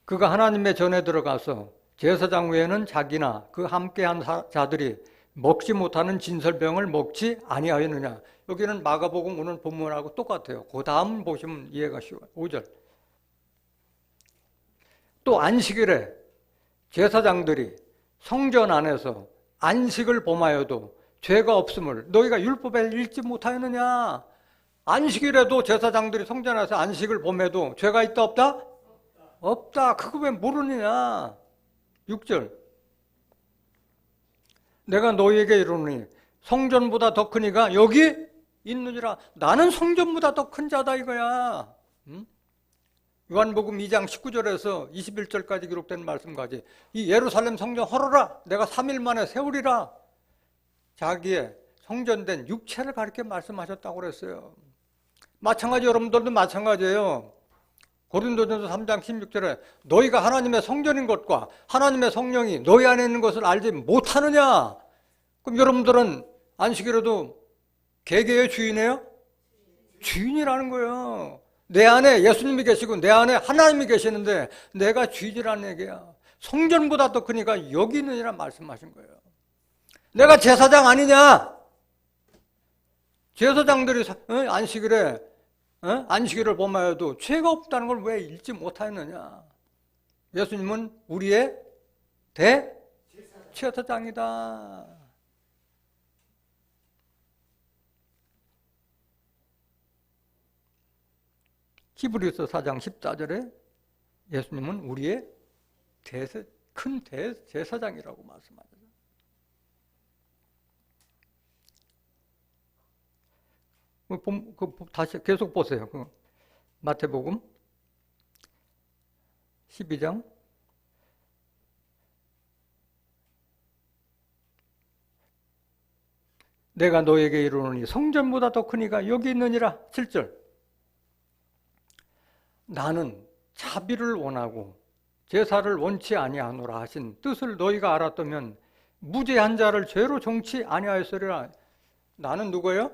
그가 하나님의 전에 들어가서 제사장 외에는 자기나 그 함께 한 자들이 먹지 못하는 진설병을 먹지 아니하였느냐? 여기는 마가복음 오늘 본문하고 똑같아요. 그 다음 보시면 이해가 쉬워요. 5절. 또 안식일에 제사장들이 성전 안에서 안식을 범하여도 죄가 없음을 너희가 율법에 읽지 못하였느냐? 안식일에도 제사장들이 성전 안에서 안식을 범해도 죄가 있다 없다? 없다. 그거 왜 모르느냐? 6절. 내가 너희에게 이르노니 성전보다 더 큰 이가 여기 있느니라. 나는 성전보다 더 큰 자다 이거야. 요한복음 2장 19절에서 21절까지 기록된 말씀까지 이 예루살렘 성전 헐어라. 내가 3일 만에 세우리라. 자기의 성전된 육체를 가리켜 말씀하셨다고 그랬어요. 마찬가지 여러분들도 마찬가지예요. 고린도전서 3장 16절에 너희가 하나님의 성전인 것과 하나님의 성령이 너희 안에 있는 것을 알지 못하느냐? 그럼 여러분들은 안식일에도 개개의 주인이에요? 주인이라는 거예요. 내 안에 예수님이 계시고 내 안에 하나님이 계시는데 내가 주인이라는 얘기야. 성전보다 더 크니까 여기 있느니라 말씀하신 거예요. 내가 제사장 아니냐? 제사장들이 안식일에 안식일을 범하여도 죄가 없다는 걸 왜 읽지 못하였느냐? 예수님은 우리의 대제사장이다. 히브리서 4장 14절에 예수님은 우리의 큰 대제사장이라고 말씀하셨어요. 다시 계속 보세요. 마태복음 12장 내가 너에게 이르노니 성전보다 더 크니가 여기 있느니라. 7절. 나는 자비를 원하고 제사를 원치 아니하노라 하신 뜻을 너희가 알았다면 무죄한 자를 죄로 정치 아니하였으리라. 나는 누구예요?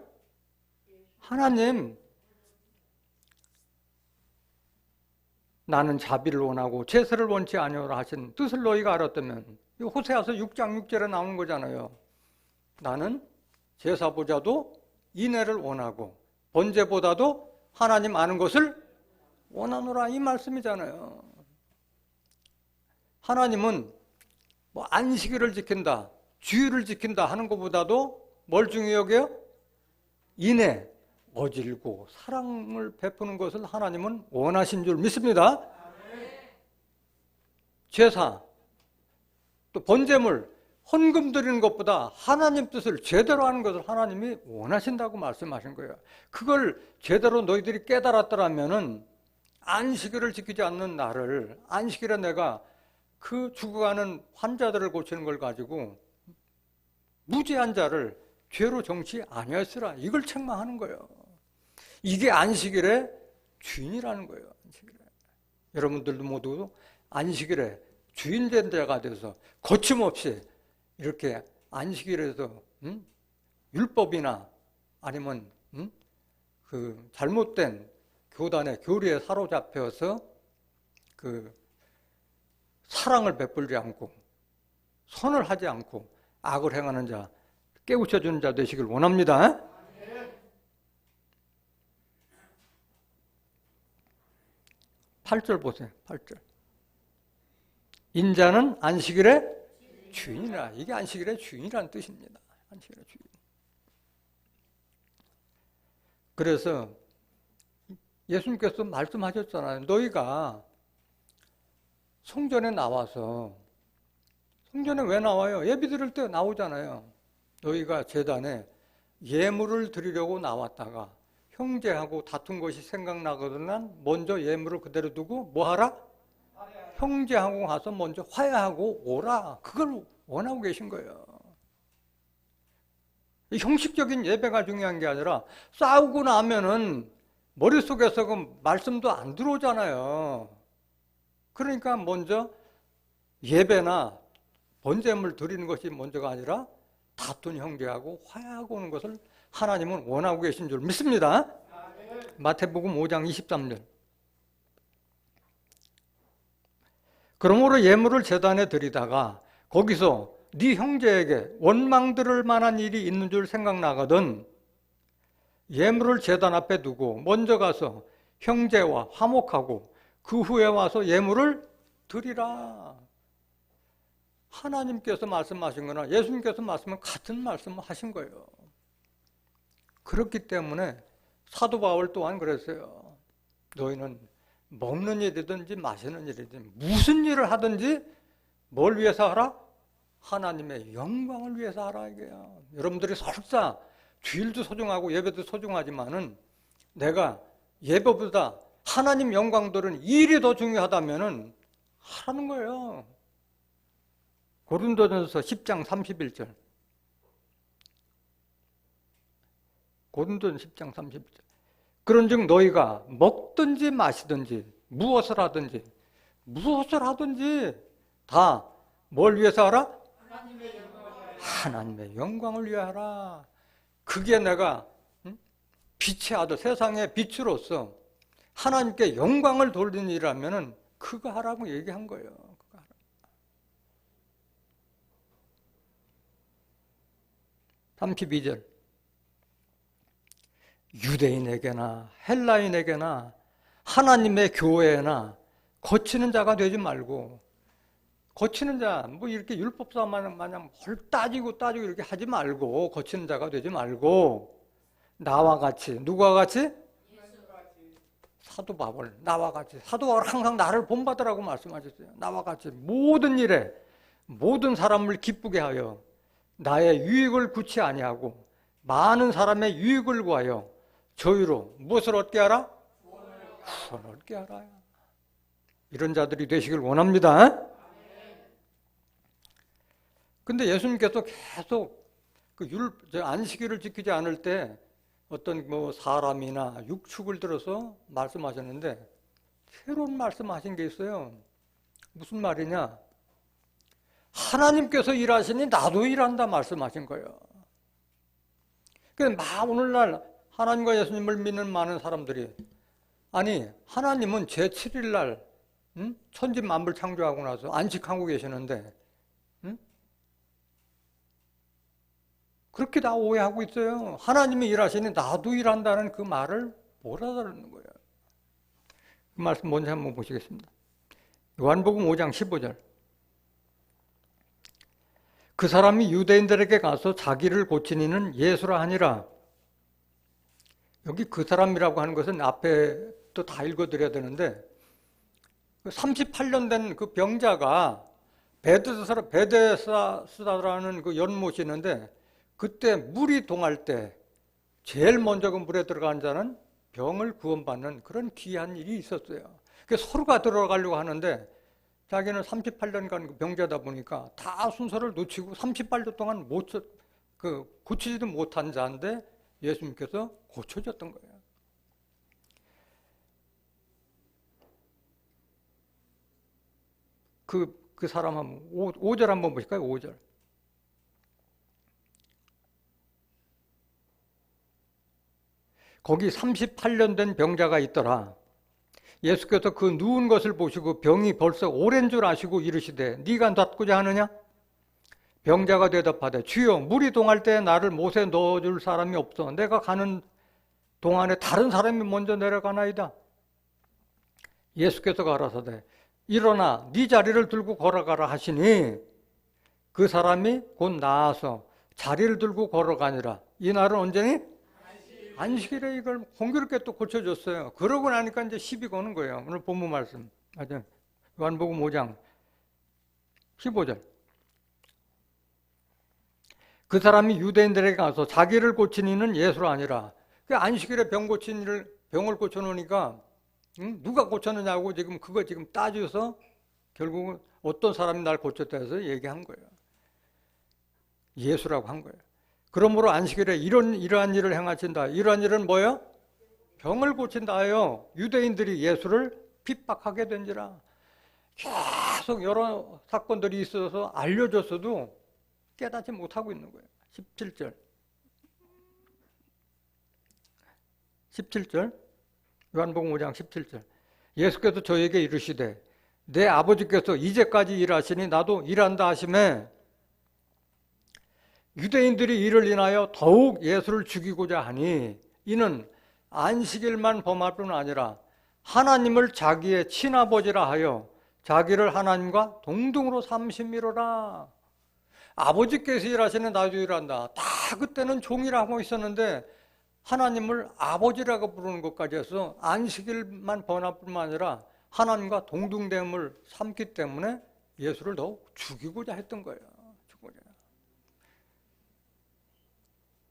하나님. 나는 자비를 원하고 제사를 원치 아니하노라 하신 뜻을 너희가 알았다면 호세아서 6장 6절에 나오는 거잖아요. 나는 제사보다도 인애를 원하고 번제보다도 하나님 아는 것을 원하노라 이 말씀이잖아요. 하나님은 뭐 안식일을 지킨다, 주일을 지킨다 하는 것보다도 뭘 중요히 여겨요? 인애, 어질고 사랑을 베푸는 것을 하나님은 원하신 줄 믿습니다. 제사, 또 번제물, 헌금 드리는 것보다 하나님 뜻을 제대로 하는 것을 하나님이 원하신다고 말씀하신 거예요. 그걸 제대로 너희들이 깨달았더라면은 안식일을 지키지 않는 나를, 안식일에 내가 그 죽어가는 환자들을 고치는 걸 가지고 무죄한 자를 죄로 정치 아니하였으라 이걸 책망하는 거예요. 이게 안식일의 주인이라는 거예요. 안식일에. 여러분들도 모두 안식일에 주인된 자가 돼서 거침없이 이렇게 안식일에서 율법이나 아니면 그 잘못된 교단의 교리에 사로잡혀서 그 사랑을 베풀지 않고 선을 하지 않고 악을 행하는 자 깨우쳐주는 자 되시길 원합니다. 8절 보세요. 8절. 인자는 안식일의 주인이라. 이게 안식일의 주인이라는 뜻입니다. 안식일의 주인. 그래서 예수님께서 말씀하셨잖아요. 너희가 성전에 나와서, 성전에 왜 나와요? 예배 드릴 때 나오잖아요. 너희가 제단에 예물을 드리려고 나왔다가 형제하고 다툰 것이 생각나거든 먼저 예물을 그대로 두고 뭐 하라? 형제하고 가서 먼저 화해하고 오라. 그걸 원하고 계신 거예요. 형식적인 예배가 중요한 게 아니라 싸우고 나면은 머릿속에서 그 말씀도 안 들어오잖아요. 그러니까 먼저 예배나 번제물 드리는 것이 먼저가 아니라 다툰 형제하고 화해하고 오는 것을 하나님은 원하고 계신 줄 믿습니다. 마태복음 5장 23절. 그러므로 예물을 제단에 드리다가 거기서 네 형제에게 원망 들을 만한 일이 있는 줄 생각나거든 예물을 제단 앞에 두고 먼저 가서 형제와 화목하고 그 후에 와서 예물을 드리라. 하나님께서 말씀하신 거나 예수님께서 말씀은 같은 말씀을 하신 거예요. 그렇기 때문에 사도 바울 또한 그랬어요. 너희는 먹는 일이든지 마시는 일이든지 무슨 일을 하든지 뭘 위해서 하라? 하나님의 영광을 위해서 하라 이게요. 여러분들이 설사 주일도 소중하고 예배도 소중하지만은 내가 예배보다 하나님 영광 들은 일이 더 중요하다면은 하라는 거예요. 고린도전서 10장 31절. 고린도전서 10장 31절. 그런즉 너희가 먹든지 마시든지 무엇을 하든지 다 뭘 위해서 하라? 하나님의 영광을 위해 하라. 그게 내가 빛의 아들, 세상의 빛으로서 하나님께 영광을 돌리는 일이라면 그거 하라고 얘기한 거예요. 그거 하라. 32절. 유대인에게나 헬라인에게나 하나님의 교회나 거치는 자가 되지 말고, 거치는 자, 뭐 이렇게 율법사 마냥 뭘 따지고 이렇게 하지 말고, 거치는 자가 되지 말고, 나와 같이, 누구와 같이? 사도 바울, 나와 같이. 사도 바울 항상 나를 본받으라고 말씀하셨어요. 나와 같이 모든 일에, 모든 사람을 기쁘게 하여 나의 유익을 구치 아니하고 많은 사람의 유익을 구하여 저희로 무엇을 얻게 하라? 구원을 얻게 하라. 이런 자들이 되시길 원합니다. 근데 예수님께서 계속 그 안식일을 지키지 않을 때 어떤 뭐 사람이나 육축을 들어서 말씀하셨는데 새로운 말씀하신 게 있어요. 무슨 말이냐? 하나님께서 일하시니 나도 일한다 말씀하신 거예요. 그러니까 오늘날 하나님과 예수님을 믿는 많은 사람들이 아니 하나님은 제7일 날 천지 만물 창조하고 나서 안식하고 계시는데 그렇게 다 오해하고 있어요. 하나님이 일하시니 나도 일한다는 그 말을 못 알아듣는 거예요. 그 말씀 먼저 한번 보시겠습니다. 요한복음 5장 15절. 그 사람이 유대인들에게 가서 자기를 고치니는 예수라 하니라. 여기 그 사람이라고 하는 것은 앞에 또 다 읽어드려야 되는데 38년 된 그 병자가 베데스다라는 그 연못이 있는데 그때 물이 동할 때 제일 먼저 그 물에 들어간 자는 병을 구원받는 그런 귀한 일이 있었어요. 그래서 서로가 들어가려고 하는데 자기는 38년간 병자다 보니까 다 순서를 놓치고 38년 동안 고치지도 못한 자인데 예수님께서 고쳐줬던 거예요. 그 사람 한번 5절 한번 보실까요? 5절. 거기 38년 된 병자가 있더라. 예수께서 그 누운 것을 보시고 병이 벌써 오랜 줄 아시고 이르시되 네가 낫고자 하느냐? 병자가 대답하되 주여 물이 동할 때 나를 못에 넣어줄 사람이 없어. 내가 가는 동안에 다른 사람이 먼저 내려가나이다. 예수께서 가라사대 일어나 네 자리를 들고 걸어가라 하시니 그 사람이 곧 나아서 자리를 들고 걸어가니라. 이 날은 언제니? 안식일에 이걸 공교롭게 또 고쳐줬어요. 그러고 나니까 이제 시비 거는 거예요. 오늘 본문 말씀. 맞아요. 요한복음 5장 15절. 그 사람이 유대인들에게 가서 자기를 고친 이는 예수가 아니라, 그 안식일에 병을 고쳐놓으니까 누가 고쳤느냐고 지금 그거 지금 따져서 결국은 어떤 사람이 날 고쳤다 해서 얘기한 거예요. 예수라고 한 거예요. 그러므로 안식일에 이러한 일을 행하신다. 이러한 일은 뭐예요? 병을 고친다 하여 유대인들이 예수를 핍박하게 된지라. 계속 여러 사건들이 있어서 알려줬어도 깨닫지 못하고 있는 거예요. 17절 요한복음 5장 17절. 예수께서 저에게 이르시되 내 아버지께서 이제까지 일하시니 나도 일한다 하시매, 유대인들이 이를 인하여 더욱 예수를 죽이고자 하니 이는 안식일만 범할 뿐 아니라 하나님을 자기의 친아버지라 하여 자기를 하나님과 동등으로 삼심이로라. 아버지께서 일하시는 나도 일한다. 다 그때는 종이라고 있었는데 하나님을 아버지라고 부르는 것까지 해서 안식일만 범할 뿐만 아니라 하나님과 동등됨을 삼기 때문에 예수를 더욱 죽이고자 했던 거예요.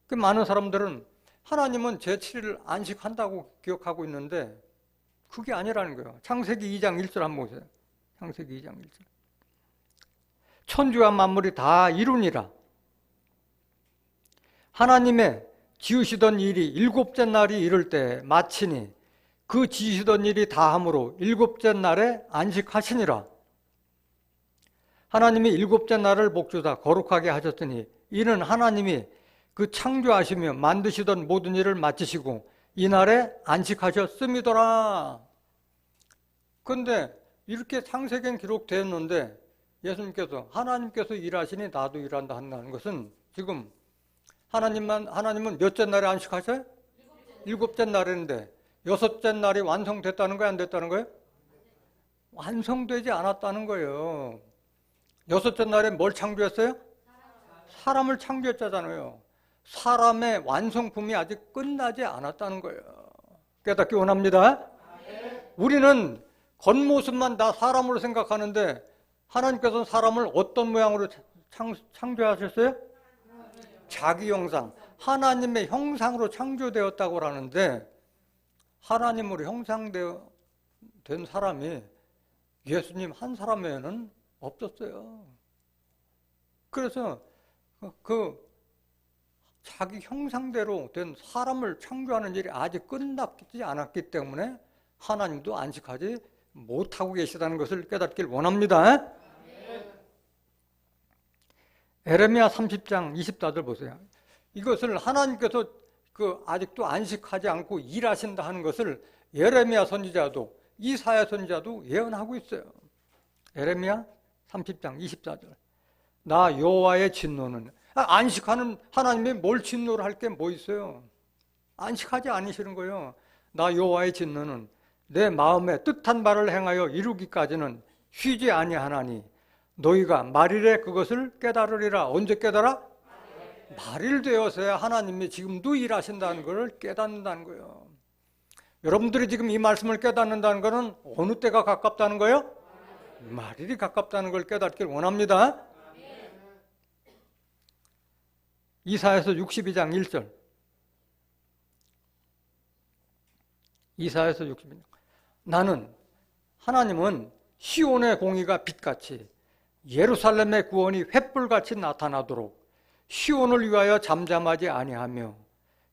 그 많은 사람들은 하나님은 제7일 안식한다고 기억하고 있는데 그게 아니라는 거예요. 창세기 2장 1절 한번 보세요. 창세기 2장 1절. 천주와 만물이 다 이루니라. 하나님의 지으시던 일이 일곱째 날이 이를 때 마치니 그 지으시던 일이 다함으로 일곱째 날에 안식하시니라. 하나님이 일곱째 날을 목주다 거룩하게 하셨으니 이는 하나님이 그 창조하시며 만드시던 모든 일을 마치시고 이날에 안식하셨음이더라. 그런데 이렇게 창세기엔 기록되었는데 예수님께서 하나님께서 일하시니 나도 일한다 한다는 것은 지금 하나님은 몇째 날에 안식하셔요? 일곱째 날인데 여섯째 날이 완성됐다는 거예요? 안 됐다는 거예요? 완성되지 않았다는 거예요. 여섯째 날에 뭘 창조했어요? 사람을 창조했잖아요. 사람의 완성품이 아직 끝나지 않았다는 거예요. 깨닫기 원합니다. 우리는 겉모습만 다 사람으로 생각하는데 하나님께서는 사람을 어떤 모양으로 창조하셨어요? 자기 형상, 하나님의 형상으로 창조되었다고 하는데 하나님으로 형상된 사람이 예수님 한 사람 외에는 없었어요. 그래서 그 자기 형상대로 된 사람을 창조하는 일이 아직 끝나지 않았기 때문에 하나님도 안식하지 못하고 계시다는 것을 깨닫길 원합니다. 에레미야 30장 24절 보세요. 이것을 하나님께서 아직도 안식하지 않고 일하신다 하는 것을 예레미야 선지자도 이사야 선지자도 예언하고 있어요. 에레미야 30장 24절. 나 여호와의 진노는, 안식하는 하나님이 뭘 진노를 할 게 뭐 있어요? 안식하지 않으시는 거예요. 나 여호와의 진노는 내 마음에 뜻한 바를 행하여 이루기까지는 쉬지 아니하나니 너희가 말일에 그것을 깨달으리라. 언제 깨달아? 말일 되어서야 하나님이 지금도 일하신다는 것을 깨닫는다는 거예요. 여러분들이 지금 이 말씀을 깨닫는다는 것은 어느 때가 가깝다는 거예요? 말일이 가깝다는 걸 깨닫길 원합니다. 이사야서 62장 1절. 이사야서 62장. 하나님은 시온의 공의가 빛같이 예루살렘의 구원이 횃불같이 나타나도록 시온을 위하여 잠잠하지 아니하며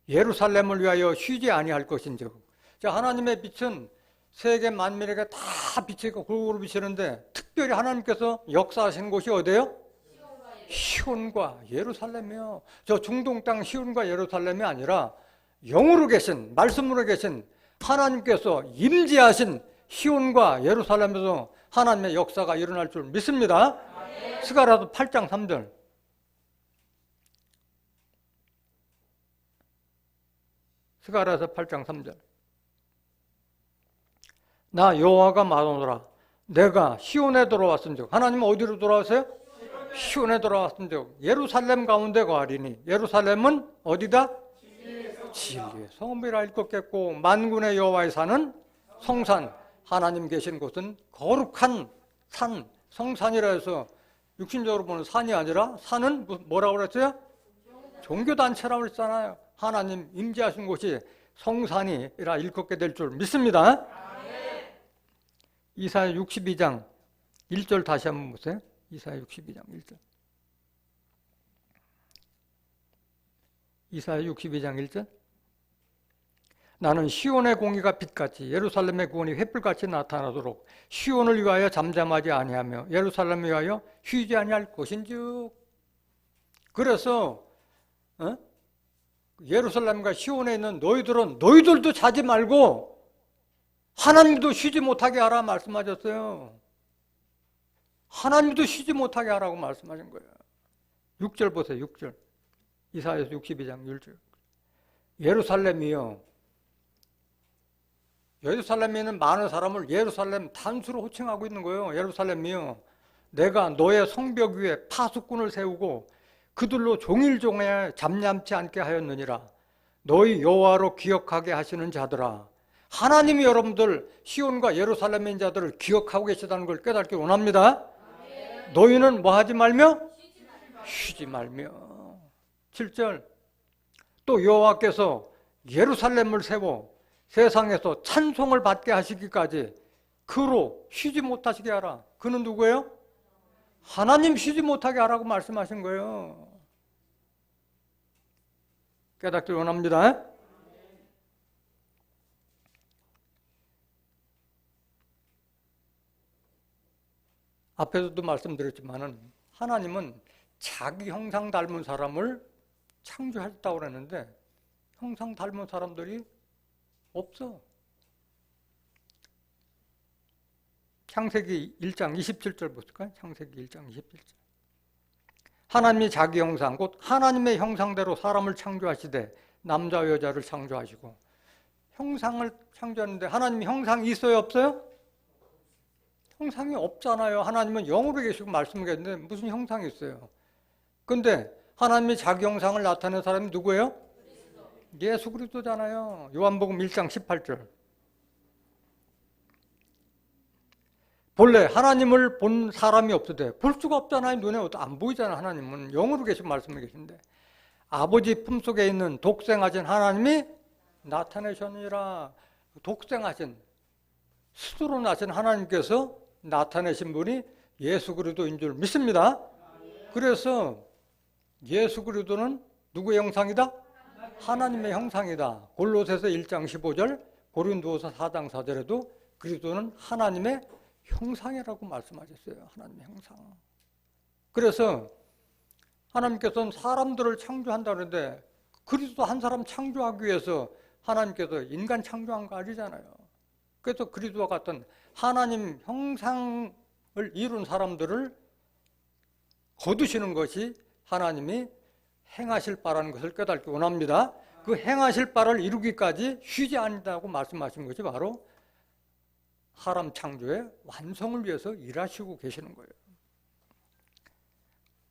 예루살렘을 위하여 쉬지 아니할 것인즉. 자, 하나님의 빛은 세계 만민에게 다 빛이고 골고루 비치는데 특별히 하나님께서 역사하신 곳이 어디예요? 시온과 예루살렘이요. 저 중동 땅 시온과 예루살렘이 아니라 영으로 계신, 말씀으로 계신 하나님께서 임재하신 시온과 예루살렘에서 하나님의 역사가 일어날 줄 믿습니다. 스가랴서 8장 3절. 스가랴서 8장 3절. 나 여호와가 말하노라. 내가 시온에 돌아왔은즉. 하나님은 어디로 돌아왔어요? 시온에 돌아왔은즉 예루살렘 가운데 거하리니. 예루살렘은 어디다? 진리의 성읍이라 일컫겠고 만군의 여호와의 산은 성산. 하나님 계신 곳은 거룩한 성산이라 해서 육신적으로 보는 산이 아니라 산은 뭐라고 그랬어요? 종교단체라고 그랬잖아요. 하나님 임재하신 곳이 성산이라 일컫게 될 줄 믿습니다. 이사야 62장 1절 다시 한번 보세요. 이사야 62장 1절. 이사야 62장 1절. 나는 시온의 공의가 빛같이 예루살렘의 구원이 횃불같이 나타나도록 시온을 위하여 잠잠하지 아니하며 예루살렘을 위하여 쉬지 아니할 것인즉. 그래서 예루살렘과 시온에 있는 너희들도 자지 말고 하나님도 쉬지 못하게 하라 말씀하셨어요. 하나님도 쉬지 못하게 하라고 말씀하신 거예요. 6절 보세요. 6절. 이사야서 62장 1절. 예루살렘이요. 예루살렘에 있는 많은 사람을 예루살렘 단수로 호칭하고 있는 거예요. 예루살렘이요. 내가 너의 성벽 위에 파수꾼을 세우고 그들로 종일종일 잠잠치 않게 하였느니라. 너희 여호와로 기억하게 하시는 자들아. 하나님이 여러분들 시온과 예루살렘의 있는 자들을 기억하고 계시다는 걸 깨닫기 원합니다. 너희는 뭐 하지 말며? 쉬지 말며. 7절. 또 여호와께서 예루살렘을 세워 세상에서 찬송을 받게 하시기까지 그로 쉬지 못하시게 하라. 그는 누구예요? 하나님 쉬지 못하게 하라고 말씀하신 거예요. 깨닫기 원합니다. 앞에서도 말씀드렸지만은 하나님은 자기 형상 닮은 사람을 창조하셨다고 그랬는데 형상 닮은 사람들이 없어. 창세기 1장 27절 보실까요? 창세기 1장 27절. 하나님이 자기 형상, 곧 하나님의 형상대로 사람을 창조하시되 남자와 여자를 창조하시고. 형상을 창조하는데 하나님이 형상이 있어요? 없어요? 형상이 없잖아요. 하나님은 영으로 계시고 말씀을 계시는데 무슨 형상이 있어요? 근데 하나님이 자기 형상을 나타낸 사람이 누구예요? 예수 그리스도잖아요. 요한복음 1장 18절. 본래 하나님을 본 사람이 없으되 볼 수가 없잖아요. 눈에 안 보이잖아요. 하나님은 영으로 계시고 말씀을 계신데 아버지 품속에 있는 독생하신 하나님이 나타내셨느니라. 독생하신 스스로 나신 하나님께서 나타내신 분이 예수 그리스도인 줄 믿습니다. 그래서 예수 그리스도는 누구의 형상이다? 하나님의 형상이다. 골로새서 1장 15절, 고린도서 4장 4절에도 그리스도는 하나님의 형상이라고 말씀하셨어요. 하나님의 형상. 그래서 하나님께서는 사람들을 창조한다는데 그리스도 한 사람 창조하기 위해서 하나님께서 인간 창조한 거 아니잖아요. 그래서 그리스도와 같은 하나님 형상을 이룬 사람들을 거두시는 것이 하나님이 행하실 바라는 것을 깨닫기 원합니다. 그 행하실 바를 이루기까지 쉬지 않는다고 말씀하신 것이 바로 사람 창조의 완성을 위해서 일하시고 계시는 거예요.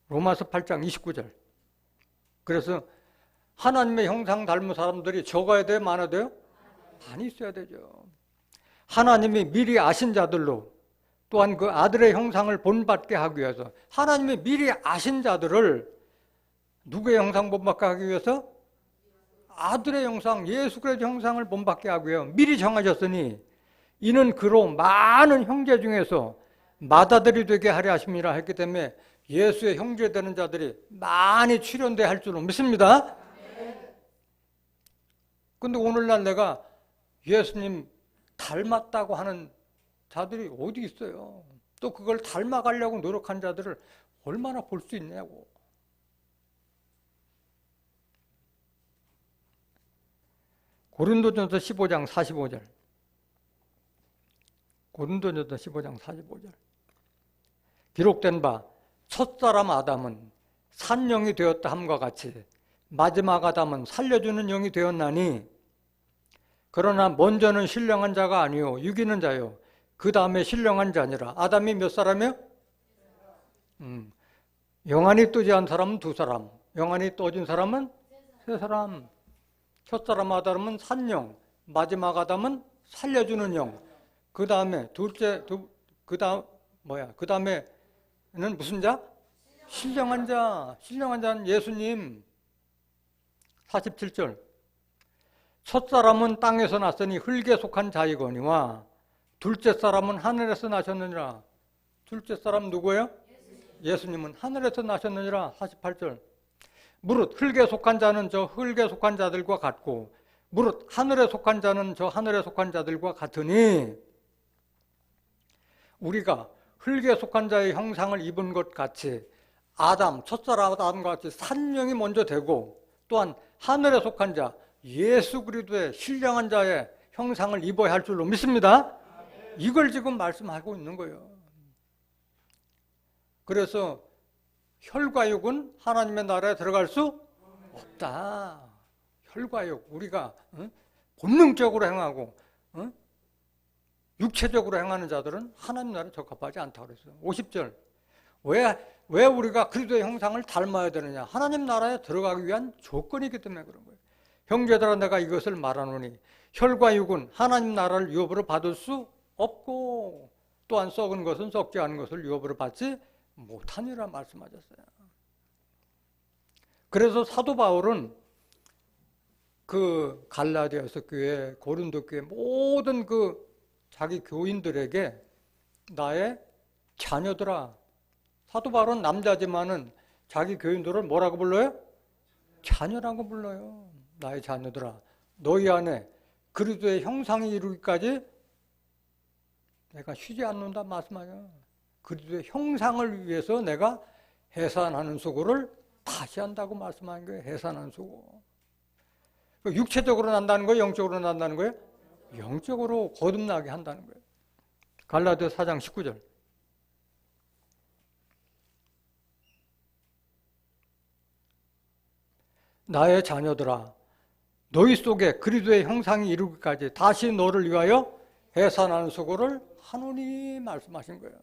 로마서 8장 29절. 그래서 하나님의 형상 닮은 사람들이 적어야 돼요? 많아야 돼요? 많이 있어야 되죠. 하나님이 미리 아신 자들로 또한 그 아들의 형상을 본받게 하기 위해서 하나님이 미리 아신 자들을 누구의 형상 본받게 하기 위해서? 아들의 형상, 예수 그리스도의 형상을 본받게 하기 위해서 미리 정하셨으니 이는 그로 많은 형제 중에서 맏아들이 되게 하려 하심이라 했기 때문에 예수의 형제 되는 자들이 많이 출현돼야 할 줄로 믿습니다. 근데 오늘날 내가 예수님 닮았다고 하는 자들이 어디 있어요? 또 그걸 닮아가려고 노력한 자들을 얼마나 볼 수 있냐고. 고린도전서 15장 45절. 고린도전서 15장 45절. 기록된 바 첫사람 아담은 산영이 되었다 함과 같이 마지막 아담은 살려주는 영이 되었나니 그러나 먼저는 신령한 자가 아니요 유기는 자요 그 다음에 신령한 자니라. 아담이 몇 사람이요? 영안이 뜨지한 사람은 2사람, 영안이 떠진 사람은 3사람. 첫사람 아담은 산영, 마지막 아담은 살려주는 영. 그 다음에 그 다음에는 무슨 자? 신령한 자. 신령한 자는 예수님. 47절. 첫사람은 땅에서 났으니 흙에 속한 자이거니와 둘째 사람은 하늘에서 나셨느니라. 둘째 사람 누구예요? 예수님은 하늘에서 나셨느니라. 48절. 무릇 흙에 속한 자는 저 흙에 속한 자들과 같고 무릇 하늘에 속한 자는 저 하늘에 속한 자들과 같으니 우리가 흙에 속한 자의 형상을 입은 것 같이 아담, 첫사람 아담과 같이 산령이 먼저 되고 또한 하늘에 속한 자 예수 그리스도의 신령한 자의 형상을 입어야 할 줄로 믿습니다. 이걸 지금 말씀하고 있는 거예요. 그래서 혈과 육은 하나님의 나라에 들어갈 수 없다. 혈과 육, 우리가 본능적으로 행하고 육체적으로 행하는 자들은 하나님 나라에 적합하지 않다고 그랬어요. 50절. 왜 우리가 그리스도의 형상을 닮아야 되느냐? 하나님 나라에 들어가기 위한 조건이기 때문에 그런 거예요. 형제들아 내가 이것을 말하노니 혈과 육은 하나님 나라를 유업으로 받을 수 없고 또한 썩은 것은 썩지 않은 것을 유업으로 받지 못하니라 말씀하셨어요. 그래서 사도 바울은 그 갈라디아서 교회, 고린도 교회 모든 그 자기 교인들에게 나의 자녀들아. 사도 바울은 남자지만은 자기 교인들을 뭐라고 불러요? 자녀라고 불러요. 나의 자녀들아. 너희 안에 그리스도의 형상이 이루기까지 내가 쉬지 않는다 말씀하죠. 그리스도의 형상을 위해서 내가 해산하는 수고를 다시 한다고 말씀하는 거예요. 해산하는 수고. 육체적으로 난다는 거예요? 영적으로 난다는 거예요? 영적으로 거듭나게 한다는 거예요. 갈라디아 4장 19절. 나의 자녀들아 너희 속에 그리스도의 형상이 이루기까지 다시 너를 위하여 해산하는 수고를 하노니 말씀하신 거예요.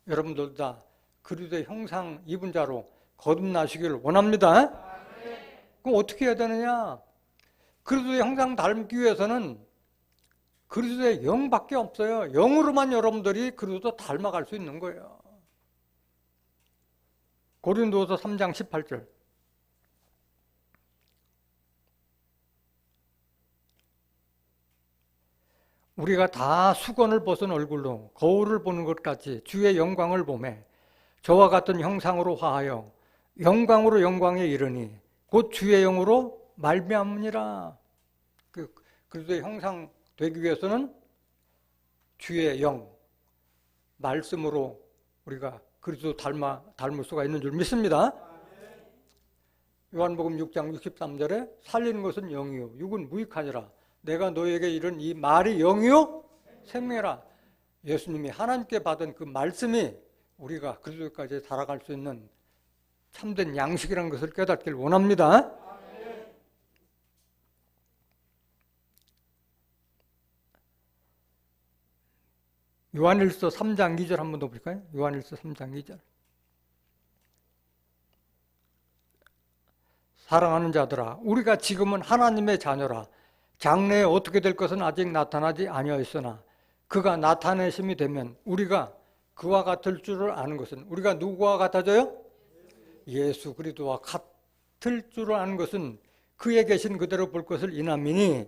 여러분들 다 그리스도의 형상 입은 자로 거듭나시기를 원합니다. 그럼 어떻게 해야 되느냐? 그리스도의 형상 닮기 위해서는 그리스도의 영밖에 없어요. 영으로만 여러분들이 그리스도 닮아갈 수 있는 거예요. 고린도서 3장 18절. 우리가 다 수건을 벗은 얼굴로 거울을 보는 것 같이 주의 영광을 보매 저와 같은 형상으로 화하여 영광으로 영광에 이르니 곧 주의 영으로 말미암으니라. 그리스도의 형상 되기 위해서는 주의 영, 말씀으로 우리가 그리스도 닮을 수가 있는 줄 믿습니다. 요한복음 6장 63절에 살리는 것은 영이요 육은 무익하니라. 내가 너에게 이른 이 말이 영이요 생명이라. 예수님이 하나님께 받은 그 말씀이 우리가 그리스도까지 살아갈 수 있는 참된 양식이라는 것을 깨닫길 원합니다. 요한일서 3장 2절 한번 더 볼까요? 요한일서 3장 2절. 사랑하는 자들아 우리가 지금은 하나님의 자녀라. 장래에 어떻게 될 것은 아직 나타나지 아니하였으나 그가 나타내심이 되면 우리가 그와 같을 줄을 아는 것은 우리가 누구와 같아져요? 예수 그리스도와 같을 줄을 아는 것은 그에 계신 그대로 볼 것을 인함이니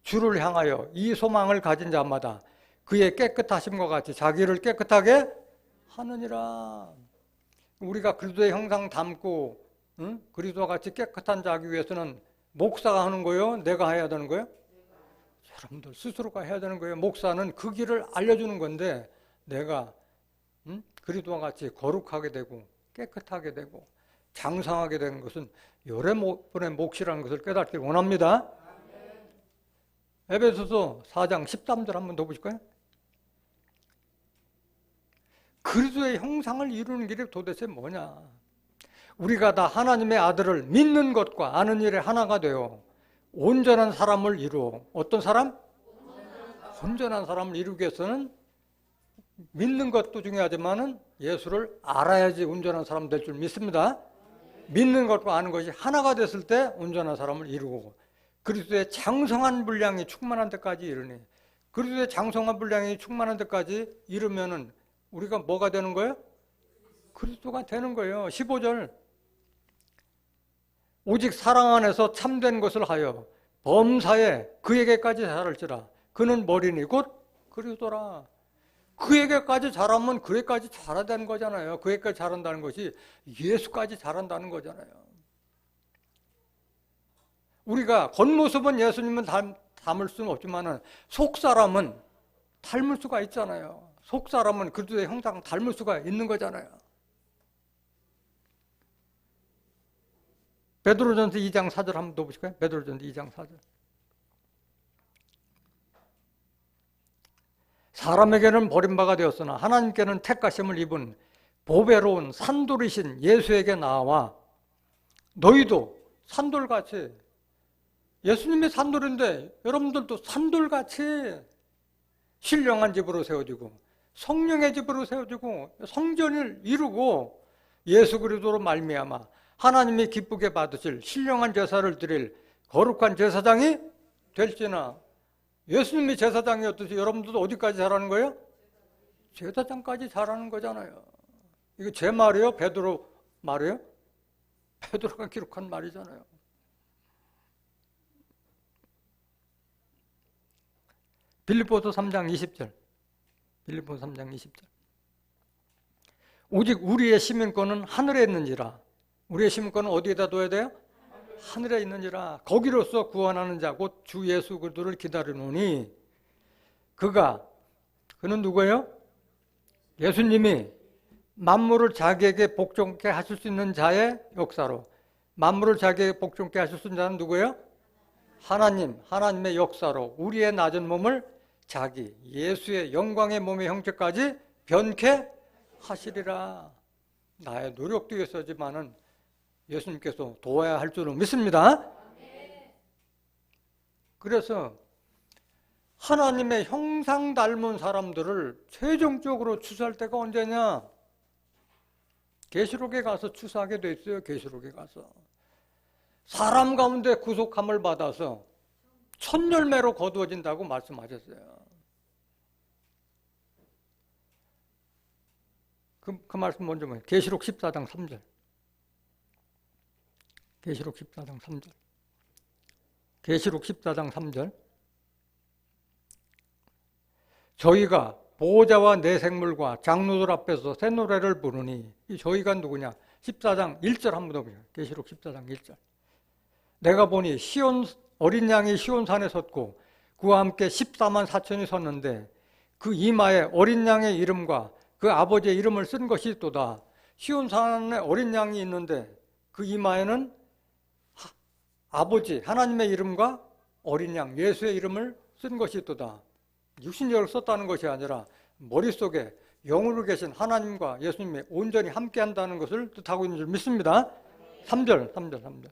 주를 향하여 이 소망을 가진 자마다 그의 깨끗하심과 같이 자기를 깨끗하게 하느니라. 우리가 그리스도의 형상 담고 그리스도와 같이 깨끗한 자기 위해서는 목사가 하는 거예요? 내가 해야 되는 거예요? 여러분들 스스로가 해야 되는 거예요. 목사는 그 길을 알려주는 건데 내가 그리스도와 같이 거룩하게 되고 깨끗하게 되고 장성하게 되는 것은 여러분의 몫이라는 것을 깨닫길 원합니다. 에베소서 4장 13절 한번 더 보실까요? 그리스도의 형상을 이루는 길이 도대체 뭐냐? 우리가 다 하나님의 아들을 믿는 것과 아는 일에 하나가 되어 온전한 사람을 이루어 어떤 사람? 온전한 사람을 이루기 위해서는 믿는 것도 중요하지만 예수를 알아야지 온전한 사람 될 줄 믿습니다. 믿는 것과 아는 것이 하나가 됐을 때 온전한 사람을 이루고 그리스도의 장성한 분량이 충만한 데까지 이르니 그리스도의 장성한 분량이 충만한 데까지 이르면은 우리가 뭐가 되는 거예요? 그리스도가 되는 거예요. 15절. 오직 사랑 안에서 참된 것을 하여 범사에 그에게까지 자랄지라. 그는 머리니 곧 그리스도라. 그에게까지 자라면 그에게까지 자라야 되는 거잖아요. 그에게까지 자란다는 것이 예수까지 자란다는 거잖아요. 우리가 겉모습은 예수님은 닮을 수는 없지만 속사람은 닮을 수가 있잖아요. 속사람은 그리스도의 형상 닮을 수가 있는 거잖아요. 베드로전서 2장 4절 한번 더 보실까요? 베드로전서 2장 4절. 사람에게는 버림바가 되었으나 하나님께는 택하심을 입은 보배로운 산돌이신 예수에게 나와 너희도 산돌같이, 예수님이 산돌인데 여러분들도 산돌같이 신령한 집으로 세워지고 성령의 집으로 세워지고 성전을 이루고 예수 그리스도로 말미암아 하나님이 기쁘게 받으실 신령한 제사를 드릴 거룩한 제사장이 될지나. 예수님이 제사장이었듯이 여러분들도 어디까지 자라는 거예요? 제사장까지 자라는 거잖아요. 이거 제 말이에요? 베드로 말이에요? 베드로가 기록한 말이잖아요. 빌립보서 3장 20절. 빌립보서 3장 20절. 오직 우리의 시민권은 하늘에 있는지라. 우리의 시민권은 어디에다 둬야 돼요? 하늘에 있는지라. 거기로서 구원하는 자 곧 주 예수 그리스도를 기다리노니 그는 누구예요? 예수님이 만물을 자기에게 복종케 하실 수 있는 자의 역사로. 만물을 자기에게 복종케 하실 수 있는 자는 누구예요? 하나님의 역사로 우리의 낮은 몸을 자기 예수의 영광의 몸의 형체까지 변케 하시리라. 나의 노력도 있어지만은 예수님께서 도와야 할 줄은 믿습니다. 그래서 하나님의 형상 닮은 사람들을 최종적으로 추수할 때가 언제냐? 계시록에 가서 추수하게 돼 있어요. 계시록에 가서 사람 가운데 구속함을 받아서 첫 열매로 거두어진다고 말씀하셨어요. 그 말씀 먼저 보세요. 계시록 14장 3절. 계시록 14장 3절. 계시록 14장 3절. 저희가 보호자와 내 생물과 장로들 앞에서 새 노래를 부르니, 이 저희가 누구냐? 14장 1절 한번 더 보세요. 계시록 14장 1절. 내가 보니 어린 양이 시온산에 섰고 그와 함께 14만 4천이 섰는데 그 이마에 어린 양의 이름과 그 아버지의 이름을 쓴 것이 있도다. 시온산에 어린 양이 있는데 그 이마에는 아버지 하나님의 이름과 어린 양 예수의 이름을 쓴 것이 있도다. 육신적으로 썼다는 것이 아니라 머릿속에 영으로 계신 하나님과 예수님이 온전히 함께한다는 것을 뜻하고 있는 줄 믿습니다. 3절.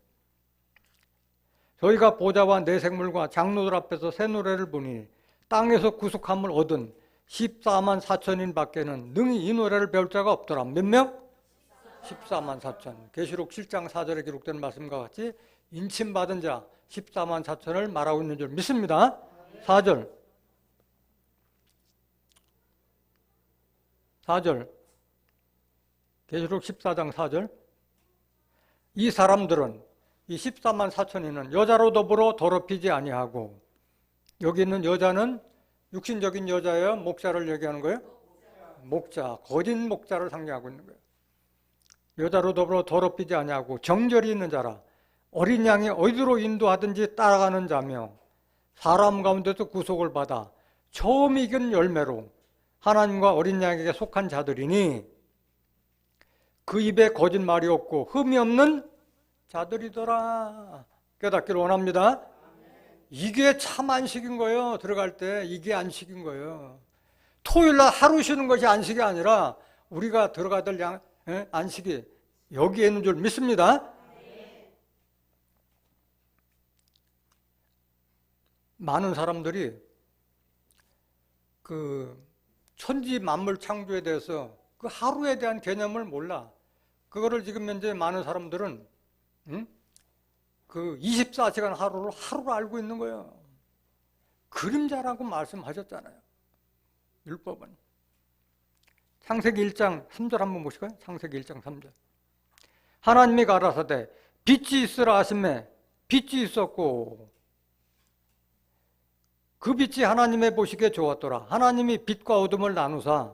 저희가 보좌와 내 생물과 장로들 앞에서 새 노래를 부니 땅에서 구속함을 얻은 14만 4천인 밖에는 능히 이 노래를 배울 자가 없더라. 몇 명? 14만 4천. 계시록 7장 4절에 기록된 말씀과 같이 인침받은 자 14만 4천을 말하고 있는 줄 믿습니다. 4절. 계시록 14장 4절. 이 사람들은 이 14만 4천이는 여자로 더불어 더럽히지 아니하고, 여기 있는 여자는 육신적인 여자예요? 목자를 얘기하는 거예요? 목자, 거짓 목자를 상징하고 있는 거예요. 여자로 더불어 더럽히지 아니하고 정절이 있는 자라. 어린 양이 어디로 인도하든지 따라가는 자며 사람 가운데서 구속을 받아 처음 익은 열매로 하나님과 어린 양에게 속한 자들이니 그 입에 거짓말이 없고 흠이 없는 자들이더라. 깨닫기를 원합니다. 이게 참 안식인 거예요. 들어갈 때 이게 안식인 거예요. 토요일날 하루 쉬는 것이 안식이 아니라 우리가 들어가야 될 안식이 여기에 있는 줄 믿습니다. 많은 사람들이 그 천지 만물 창조에 대해서 그 하루에 대한 개념을 몰라. 그거를 지금 현재 많은 사람들은 그 24시간 하루를 알고 있는 거예요. 그림자라고 말씀하셨잖아요. 율법은. 창세기 1장 3절 한번 보실까요? 창세기 1장 3절. 하나님이 가라사대 빛이 있으라 하시매 빛이 있었고 그 빛이 하나님의 보시기에 좋았더라. 하나님이 빛과 어둠을 나누사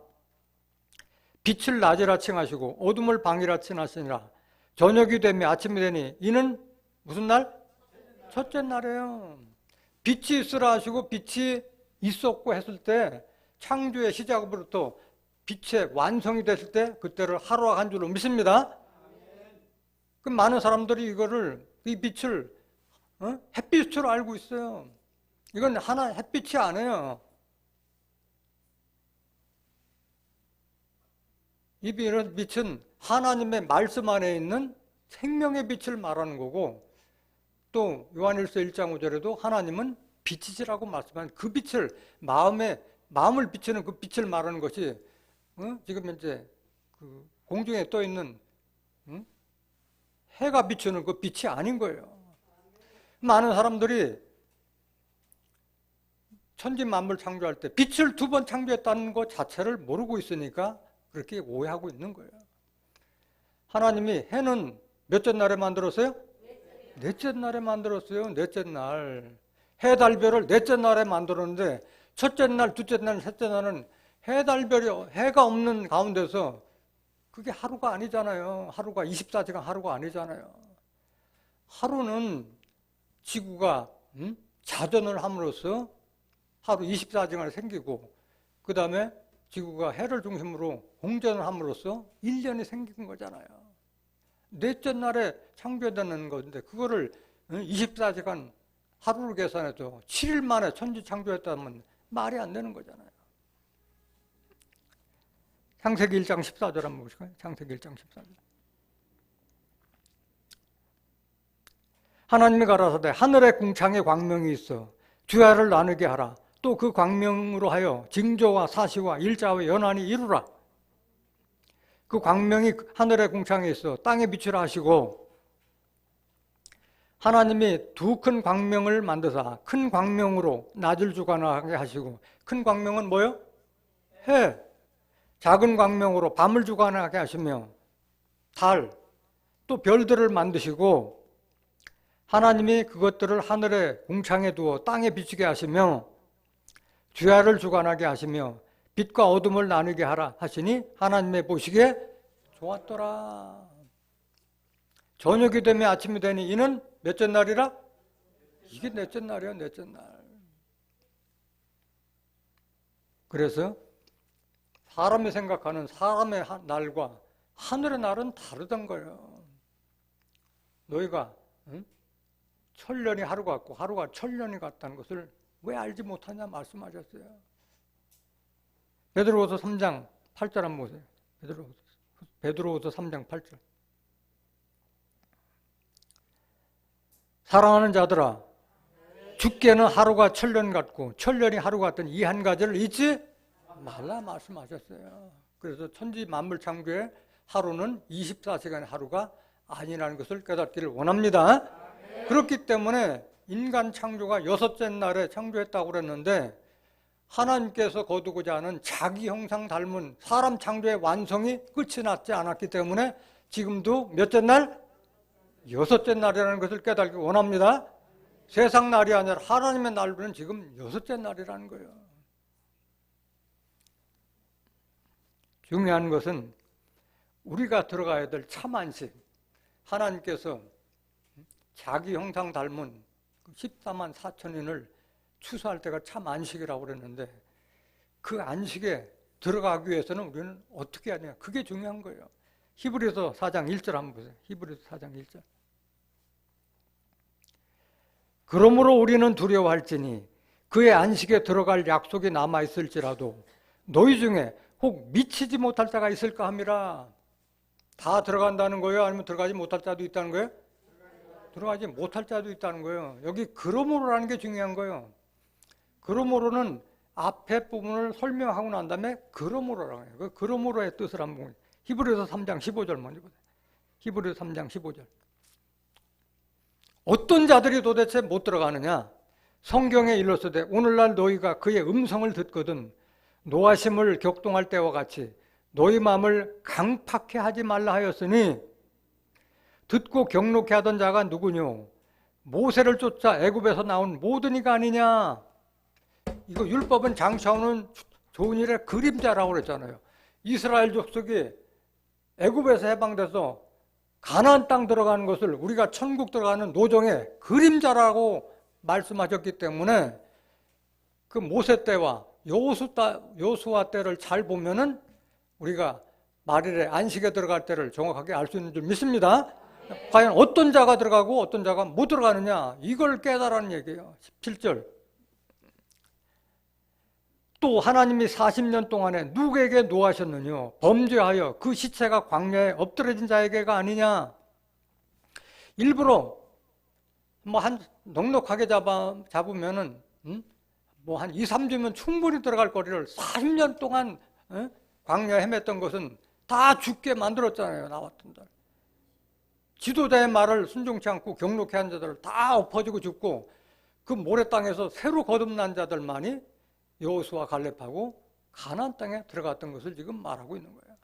빛을 낮이라 칭하시고 어둠을 밤이라 칭하시니라. 저녁이 되며 아침이 되니 이는 무슨 날? 첫째 날이에요. 빛이 있으라 하시고 빛이 있었고 했을 때 창조의 시작으로부터 빛의 완성이 됐을 때 그때를 하루가 한 줄로 믿습니다. 그 많은 사람들이 이거를 이 빛을 햇빛으로 알고 있어요. 이건 하나 햇빛이 아니에요. 이 빛은 하나님의 말씀 안에 있는 생명의 빛을 말하는 거고 또 요한일서 1장 5절에도 하나님은 빛이시라고 말씀하는 그 빛을 마음을 비추는 그 빛을 말하는 것이 지금 현재 그 공중에 떠 있는 해가 비추는 그 빛이 아닌 거예요. 많은 사람들이 천지 만물 창조할 때 빛을 2번 창조했다는 것 자체를 모르고 있으니까 그렇게 오해하고 있는 거예요. 하나님이 해는 몇째 날에 만들었어요? 넷째 날에 만들었어요. 넷째 날. 해, 달, 별을 넷째 날에 만들었는데 첫째 날, 둘째 날, 셋째 날은 해, 달, 별이 해가 없는 가운데서 그게 하루가 아니잖아요. 하루가 24시간 하루가 아니잖아요. 하루는 지구가 자전을 함으로써 하루 24시간이 생기고 그 다음에 지구가 해를 중심으로 공전을 함으로써 1년이 생긴 거잖아요. 넷째 날에 창조되는 건데 그거를 24시간 하루를 계산해도 7일 만에 천지 창조했다면 말이 안 되는 거잖아요. 창세기 1장 14절 한번 보실까요? 창세기 1장 14절. 하나님이 가라사대 하늘에 궁창에 광명이 있어 주야를 나누게 하라. 또 그 광명으로 하여 징조와 사시와 일자와 연한이 이루라. 그 광명이 하늘의 궁창에 있어 땅에 비추라 하시고 하나님이 2 큰 광명을 만드사 큰 광명으로 낮을 주관하게 하시고 큰 광명은 뭐예요? 해. 작은 광명으로 밤을 주관하게 하시며 달, 또 별들을 만드시고 하나님이 그것들을 하늘의 궁창에 두어 땅에 비추게 하시며 주야를 주관하게 하시며 빛과 어둠을 나누게 하라 하시니 하나님의 보시기에 좋았더라. 저녁이 되면 아침이 되니 이는 몇째 날이라? 이게 넷째 날이에요. 넷째 날. 그래서 사람이 생각하는 사람의 날과 하늘의 날은 다르던 거예요. 너희가 천년이 하루 같고 하루가 천년이 같다는 것을 왜 알지 못하냐 말씀하셨어요. 베드로후서 3장 8절 한번 보세요. 베드로후서 3장 8절. 사랑하는 자들아 주께는 하루가 천년 같고 천년이 하루 같던 이 한 가지를 잊지 말라 말씀하셨어요. 그래서 천지 만물 창조의 하루는 24시간의 하루가 아니라는 것을 깨닫기를 원합니다. 그렇기 때문에 인간 창조가 6째 날에 창조했다고 그랬는데 하나님께서 거두고자 하는 자기 형상 닮은 사람 창조의 완성이 끝이 났지 않았기 때문에 지금도 몇째 날? 6째 날이라는 것을 깨닫기 원합니다. 세상 날이 아니라 하나님의 날은 지금 6째 날이라는 거예요. 중요한 것은 우리가 들어가야 될 참 안식. 하나님께서 자기 형상 닮은 14만 4천인을 추수할 때가 참 안식이라고 그랬는데 그 안식에 들어가기 위해서는 우리는 어떻게 하냐. 그게 중요한 거예요. 히브리서 4장 1절 한번 보세요. 히브리서 4장 1절. 그러므로 우리는 두려워할지니 그의 안식에 들어갈 약속이 남아있을지라도 너희 중에 혹 미치지 못할 자가 있을까 함이라. 다 들어간다는 거예요? 아니면 들어가지 못할 자도 있다는 거예요? 들어가지 못할 자도 있다는 거예요. 여기 그러므로라는 게 중요한 거예요. 그러므로는 앞에 부분을 설명하고 난 다음에 그러므로라고 해요. 그 그러므로의 뜻을 한번 히브리서 3장 15절 먼저 보세요. 히브리서 3장 15절. 어떤 자들이 도대체 못 들어가느냐? 성경에 일렀으되 오늘날 너희가 그의 음성을 듣거든 노하심을 격동할 때와 같이 너희 마음을 강팍해 하지 말라 하였으니 듣고 경록해 하던 자가 누구뇨? 모세를 쫓아 애굽에서 나온 모든 이가 아니냐? 이거 율법은 장차오는 좋은 일의 그림자라고 그랬잖아요. 이스라엘 족속이 애굽에서 해방돼서 가나안 땅 들어가는 것을 우리가 천국 들어가는 노정의 그림자라고 말씀하셨기 때문에 그 모세 때와 여호수아 때를 잘 보면은 우리가 말일에 안식에 들어갈 때를 정확하게 알 수 있는 줄 믿습니다. 과연 어떤 자가 들어가고 어떤 자가 못 들어가느냐 이걸 깨달으라는 얘기예요. 17절. 또 하나님이 40년 동안에 누구에게 노하셨느냐? 범죄하여 그 시체가 광야에 엎드러진 자에게가 아니냐? 일부러 뭐 한 넉넉하게 잡으면은 뭐 한 2, 3주면 충분히 들어갈 거리를 40년 동안 광야에 헤맸던 것은 다 죽게 만들었잖아요. 나왔던 자. 지도자의 말을 순종치 않고 경록해 한 자들을 다 엎어지고 죽고 그 모래 땅에서 새로 거듭난 자들만이 여호수아 갈렙하고 가나안 땅에 들어갔던 것을 지금 말하고 있는 거예요.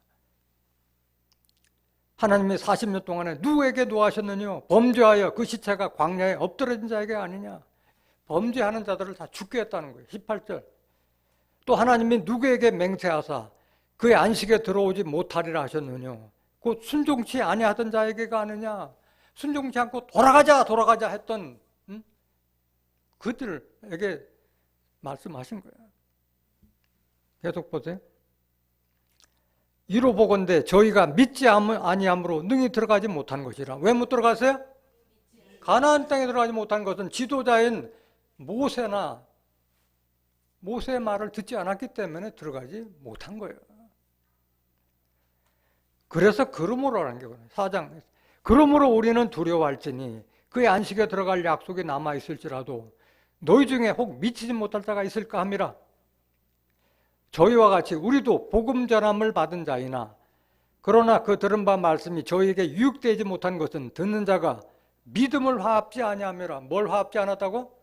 하나님이 40년 동안에 누구에게 노하셨느냐? 범죄하여 그 시체가 광야에 엎드러진 자에게 아니냐? 범죄하는 자들을 다 죽게 했다는 거예요. 18절. 또 하나님이 누구에게 맹세하사 그의 안식에 들어오지 못하리라 하셨느냐? 곧 순종치 아니하던 자에게가 아니냐? 순종치 않고 돌아가자 했던 그들에게 말씀하신 거예요. 계속 보세요. 이로 보건대 저희가 믿지 아니함으로 능히 들어가지 못한 것이라. 왜 못 들어가세요? 가나안 땅에 들어가지 못한 것은 지도자인 모세의 말을 듣지 않았기 때문에 들어가지 못한 거예요. 그래서 그러므로라는 게 4장. 그러므로 우리는 두려워할지니 그의 안식에 들어갈 약속이 남아있을지라도 너희 중에 혹 미치지 못할 자가 있을까 함이라. 저희와 같이 우리도 복음 전함을 받은 자이나 그러나 그 들은 바 말씀이 저희에게 유익되지 못한 것은 듣는 자가 믿음을 화합지 아니함이라. 뭘 화합지 않았다고?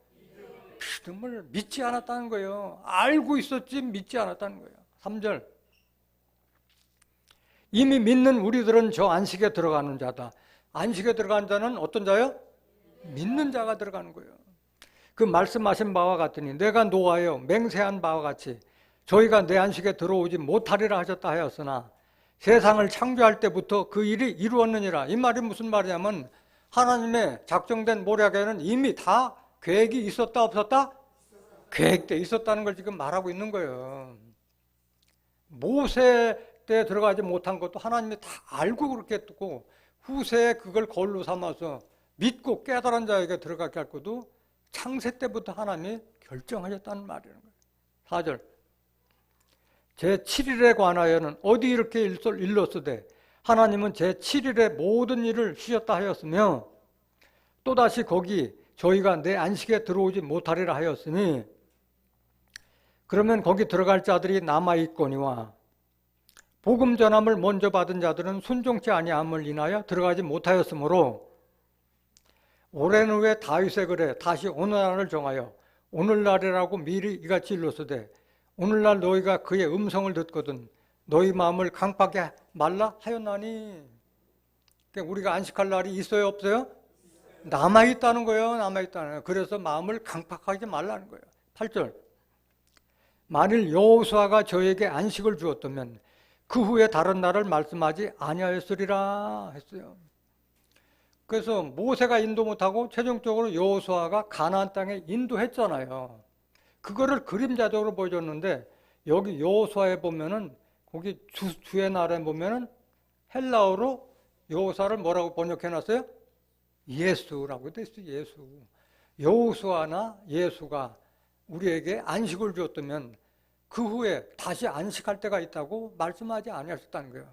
믿음을 믿지 않았다는 거예요. 알고 있었지 믿지 않았다는 거예요. 3절. 이미 믿는 우리들은 저 안식에 들어가는 자다. 안식에 들어간 자는 어떤 자요? 믿는 자가 들어가는 거예요. 그 말씀하신 바와 같으니 내가 노하여 맹세한 바와 같이 저희가 내 안식에 들어오지 못하리라 하셨다 하였으나 세상을 창조할 때부터 그 일이 이루었느니라. 이 말이 무슨 말이냐면 하나님의 작정된 모략에는 이미 다 계획이 있었다 없었다? 계획돼 있었다는 걸 지금 말하고 있는 거예요. 모세 때 들어가지 못한 것도 하나님이 다 알고 그렇게 했고 후세에 그걸 거울로 삼아서 믿고 깨달은 자에게 들어가게 할 것도 창세 때부터 하나님이 결정하셨다는 말이라는 거예요. 4절. 제7일에 관하여는 어디 이렇게 일렀으되 하나님은 제7일에 모든 일을 쉬셨다 하였으며 또다시 거기 저희가 내 안식에 들어오지 못하리라 하였으니 그러면 거기 들어갈 자들이 남아있거니와 복음 전함을 먼저 받은 자들은 순종치 아니함을 인하여 들어가지 못하였으므로 오랜 후에 다윗의 글에 다시 오늘날을 정하여 오늘날이라고 미리 이같이 일렀으되 오늘날 너희가 그의 음성을 듣거든 너희 마음을 강팍하게 말라 하였나니. 그러니까 우리가 안식할 날이 있어요 없어요? 남아있다는 거예요. 남아있다는 거예요. 그래서 마음을 강팍하지 말라는 거예요. 8절. 만일 여호수아가 저에게 안식을 주었다면 그 후에 다른 날을 말씀하지 아니하였으리라 했어요. 그래서 모세가 인도 못하고 최종적으로 여호수아가 가나안 땅에 인도했잖아요. 그거를 그림자적으로 보여줬는데 여기 여호수아에 보면은 거기 주의 날에 보면은 헬라어로 여호수아를 뭐라고 번역해놨어요? 예수라고 돼 있어요. 예수. 여호수아나 예수가 우리에게 안식을 주었다면 그 후에 다시 안식할 때가 있다고 말씀하지 아니하셨다는 거예요.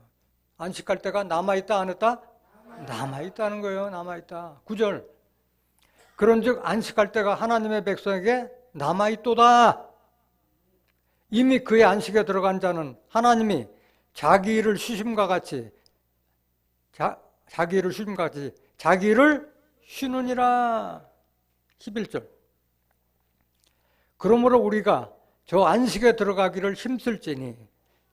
안식할 때가 남아있다 안 했다? 남아있다는 거예요. 남아있다. 9절. 그런즉 안식할 때가 하나님의 백성에게 남아있도다. 이미 그의 안식에 들어간 자는 하나님이 자기 일을 쉬심과 같이 자기 일을 쉬느니라. 11절. 그러므로 우리가 저 안식에 들어가기를 힘쓸지니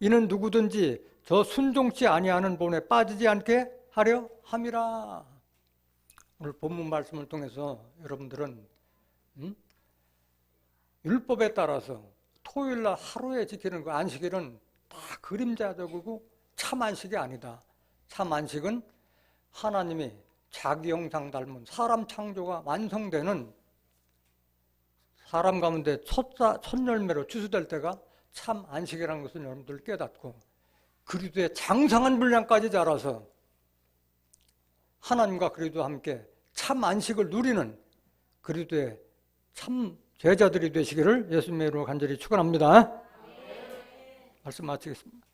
이는 누구든지 저 순종치 아니하는 본에 빠지지 않게 하려 함이라. 오늘 본문 말씀을 통해서 여러분들은 율법에 따라서 토요일날 하루에 지키는 그 안식일은 다 그림자적이고 참 안식이 아니다. 참 안식은 하나님이 자기 형상 닮은 사람 창조가 완성되는 사람 가운데 첫 열매로 추수될 때가 참 안식이라는 것을 여러분들 깨닫고 그리스도의 장성한 분량까지 자라서 하나님과 그리스도와 함께 참 안식을 누리는 그리스도의 참 제자들이 되시기를 예수님의 이름으로 간절히 축원합니다. 말씀 마치겠습니다.